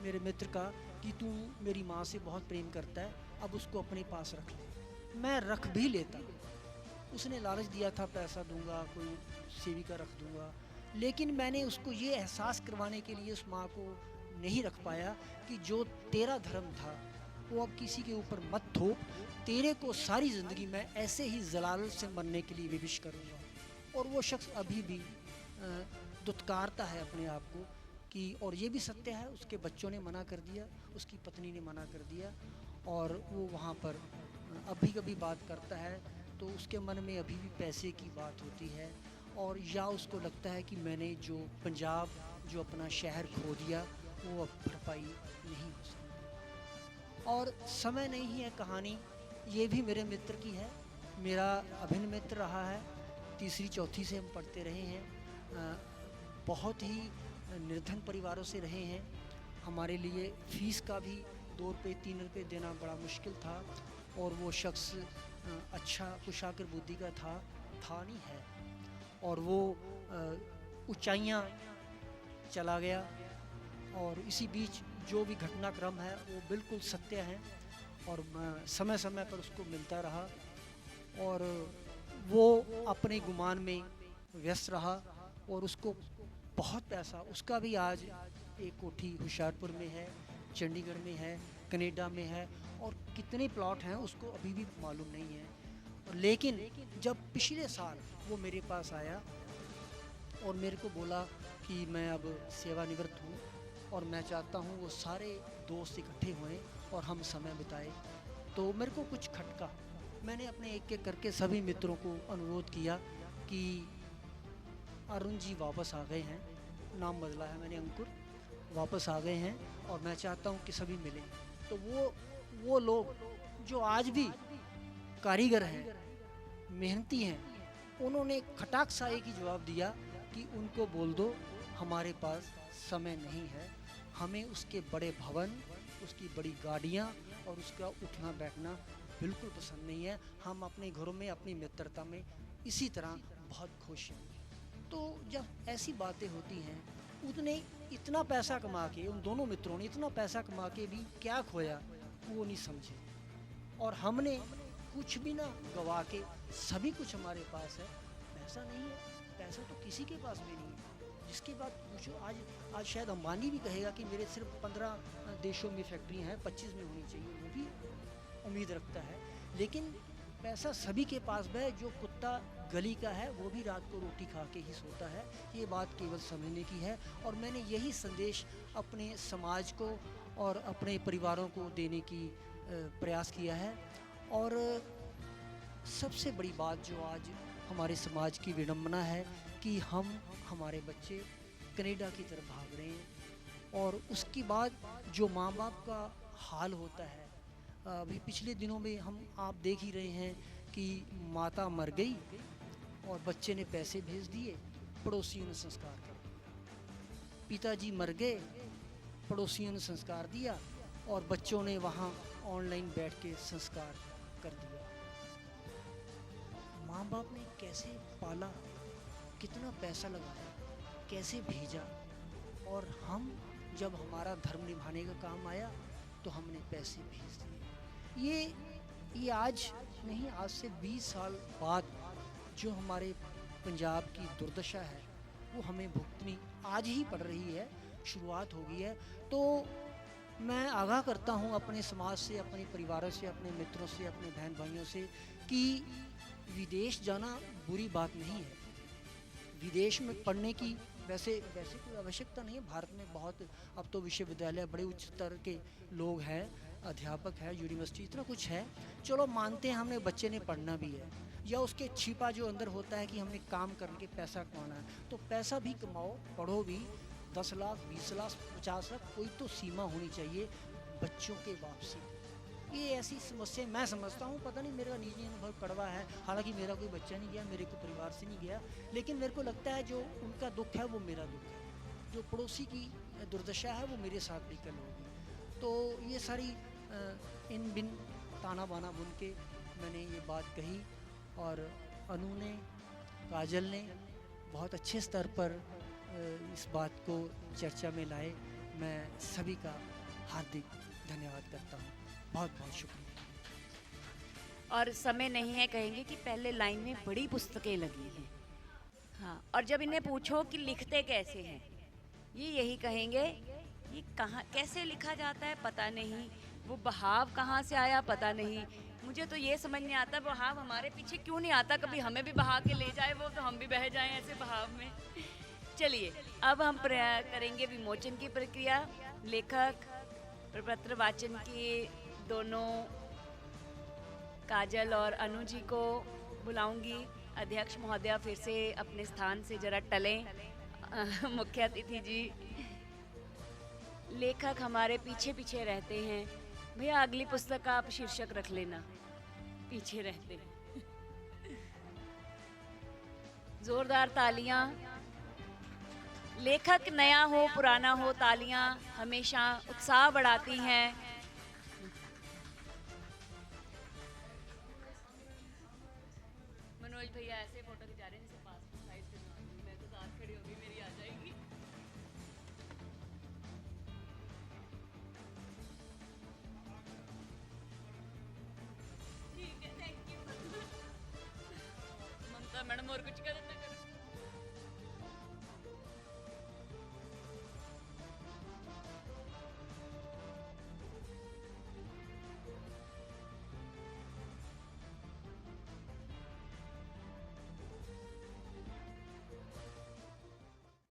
मेरे मित्र का, कि तू मेरी माँ से बहुत प्रेम करता है, अब उसको अपने पास रख ले। मैं रख भी लेता। उसने लालच दिया था, पैसा दूंगा, कोई सेविका रख दूंगा, लेकिन मैंने उसको ये एहसास करवाने के लिए उस माँ को नहीं रख पाया कि जो तेरा धर्म था वो अब किसी के ऊपर मत थोप, तेरे को सारी ज़िंदगी मैं ऐसे ही जलालत से मरने के लिए विविश करूँगा। और वो शख्स अभी भी दुत्कारता है अपने आप को कि, और ये भी सत्य है, उसके बच्चों ने मना कर दिया, उसकी पत्नी ने मना कर दिया, और वो वहाँ पर अभी कभी बात करता है तो उसके मन में अभी भी पैसे की बात होती है, और या उसको लगता है कि मैंने जो पंजाब, जो अपना शहर खो दिया, वो अब भरपाई नहीं हो सकती। और समय नहीं है कहानी ये भी मेरे मित्र की है, मेरा अभिन्न मित्र रहा है, तीसरी चौथी से हम पढ़ते रहे हैं, बहुत ही निर्धन परिवारों से रहे हैं। हमारे लिए फ़ीस का भी 2 रुपये 3 रुपये देना बड़ा मुश्किल था, और वो शख्स अच्छा कुशाग्र बुद्धि का था नहीं है, और वो ऊंचाइयां चला गया। और इसी बीच जो भी घटनाक्रम है वो बिल्कुल सत्य है, और समय समय पर उसको मिलता रहा, और वो अपने गुमान में व्यस्त रहा, और उसको बहुत पैसा, उसका भी आज एक कोठी होशियारपुर में है, चंडीगढ़ में है, कनाडा में है, और कितने प्लॉट हैं उसको अभी भी मालूम नहीं है। लेकिन जब पिछले साल वो मेरे पास आया और मेरे को बोला कि मैं अब सेवानिवृत्त हूँ और मैं चाहता हूँ वो सारे दोस्त इकट्ठे हुए और हम समय बिताए, तो मेरे को कुछ खटका। मैंने अपने एक एक करके सभी मित्रों को अनुरोध किया कि अरुण जी वापस आ गए हैं, नाम बदला है मैंने, अंकुर वापस आ गए हैं और मैं चाहता हूँ कि सभी मिलें। तो वो लोग जो आज भी कारीगर हैं, मेहनती हैं, उन्होंने खटाक सा एक ही जवाब दिया कि उनको बोल दो हमारे पास समय नहीं है, हमें उसके बड़े भवन, उसकी बड़ी गाड़ियाँ और उसका उठना बैठना बिल्कुल पसंद नहीं है। हम अपने घरों में अपनी मित्रता में इसी तरह बहुत खुश हैं। तो जब ऐसी बातें होती हैं, उसने इतना पैसा कमा के, उन दोनों मित्रों ने इतना पैसा कमा के भी क्या खोया वो नहीं समझे, और हमने कुछ भी ना गवा के सभी कुछ हमारे पास है। पैसा नहीं है, पैसा तो किसी के पास भी नहीं है। जिसके बाद पूछो, आज शायद अंबानी भी कहेगा कि मेरे सिर्फ 15 देशों में फैक्ट्री हैं, 25 में होनी चाहिए, वो भी उम्मीद रखता है। लेकिन पैसा सभी के पास है। जो कुत्ता गली का है वो भी रात को रोटी खा के ही सोता है। ये बात केवल समझने की है, और मैंने यही संदेश अपने समाज को और अपने परिवारों को देने की प्रयास किया है। और सबसे बड़ी बात जो आज हमारे समाज की विडंबना है कि हमारे बच्चे कनाडा की तरफ भाग रहे हैं, और उसके बाद जो माँ बाप का हाल होता है। अभी पिछले दिनों में आप देख ही रहे हैं कि माता मर गई और बच्चे ने पैसे भेज दिए, पड़ोसियों ने संस्कार कर दिया। पिताजी मर गए, पड़ोसियों ने संस्कार दिया, और बच्चों ने वहाँ ऑनलाइन बैठ के संस्कार कर दिया। माँ बाप ने कैसे पाला, कितना पैसा लगाया, कैसे भेजा, और हम जब हमारा धर्म निभाने का काम आया तो हमने पैसे भेज दिए। ये आज नहीं, आज से 20 साल बाद जो हमारे पंजाब की दुर्दशा है वो हमें भुगतनी आज ही पड़ रही है, शुरुआत हो गई है। तो मैं आगाह करता हूँ अपने समाज से, अपने परिवारों से, अपने मित्रों से, अपने बहन भाइयों से कि विदेश जाना बुरी बात नहीं है। विदेश में पढ़ने की वैसे कोई आवश्यकता नहीं है। भारत में बहुत अब तो विश्वविद्यालय, बड़े उच्च स्तर के लोग हैं, अध्यापक है, यूनिवर्सिटी, इतना कुछ है। चलो मानते हैं हमने बच्चे ने पढ़ना भी है, या उसके छिपा जो अंदर होता है कि हमने काम करके पैसा कमाना है, तो पैसा भी कमाओ, पढ़ो भी। 10 लाख 20 लाख 50 लाख, कोई तो सीमा होनी चाहिए बच्चों के वापसी। ये ऐसी समस्या मैं समझता हूँ, पता नहीं मेरा निजी अनुभव कड़वा है, हालांकि मेरा कोई बच्चा नहीं गया, मेरे को परिवार से नहीं गया, लेकिन मेरे को लगता है जो उनका दुख है वो मेरा दुख है, जो पड़ोसी की दुर्दशा है वो मेरे साथ भी कल होगी। तो ये सारी इन बिन ताना बाना बुन के मैंने ये बात कही, और अनु ने, काजल ने बहुत अच्छे स्तर पर इस बात को चर्चा में लाए। मैं सभी का हार्दिक धन्यवाद करता हूँ, बहुत बहुत शुक्रिया। और समय नहीं है कहेंगे कि पहले लाइन में बड़ी पुस्तकें लगी हैं। हाँ, और जब इन्हें पूछो कि लिखते कैसे हैं, ये यही कहेंगे ये कहाँ कैसे लिखा जाता है पता नहीं, वो बहाव कहाँ से आया पता नहीं। मुझे तो ये समझ नहीं आता बहाव हमारे पीछे क्यों नहीं आता, कभी हमें भी बहा के ले जाए वो, तो हम भी बह जाएं ऐसे बहाव में। चलिए अब हम करेंगे विमोचन की प्रक्रिया। लेखक प्रपत्र वाचन के दोनों काजल और अनु जी को बुलाऊंगी। अध्यक्ष महोदया फिर से अपने स्थान से जरा टलें। मुख्य अतिथि जी, लेखक हमारे पीछे पीछे रहते हैं, भैया अगली पुस्तक का आप शीर्षक रख लेना, पीछे रहते। जोरदार तालियां। लेखक नया हो पुराना हो, तालियां हमेशा उत्साह बढ़ाती हैं। मनोज भैया ऐसे फोटो खिंचा रहे हैं जैसे पासपोर्ट साइज के बना रही हूं। मैं तो साथ खड़ी होगी, मेरी आ जाएगी। ठीक है, थैंक यू। ममता मैडम और कुछ कर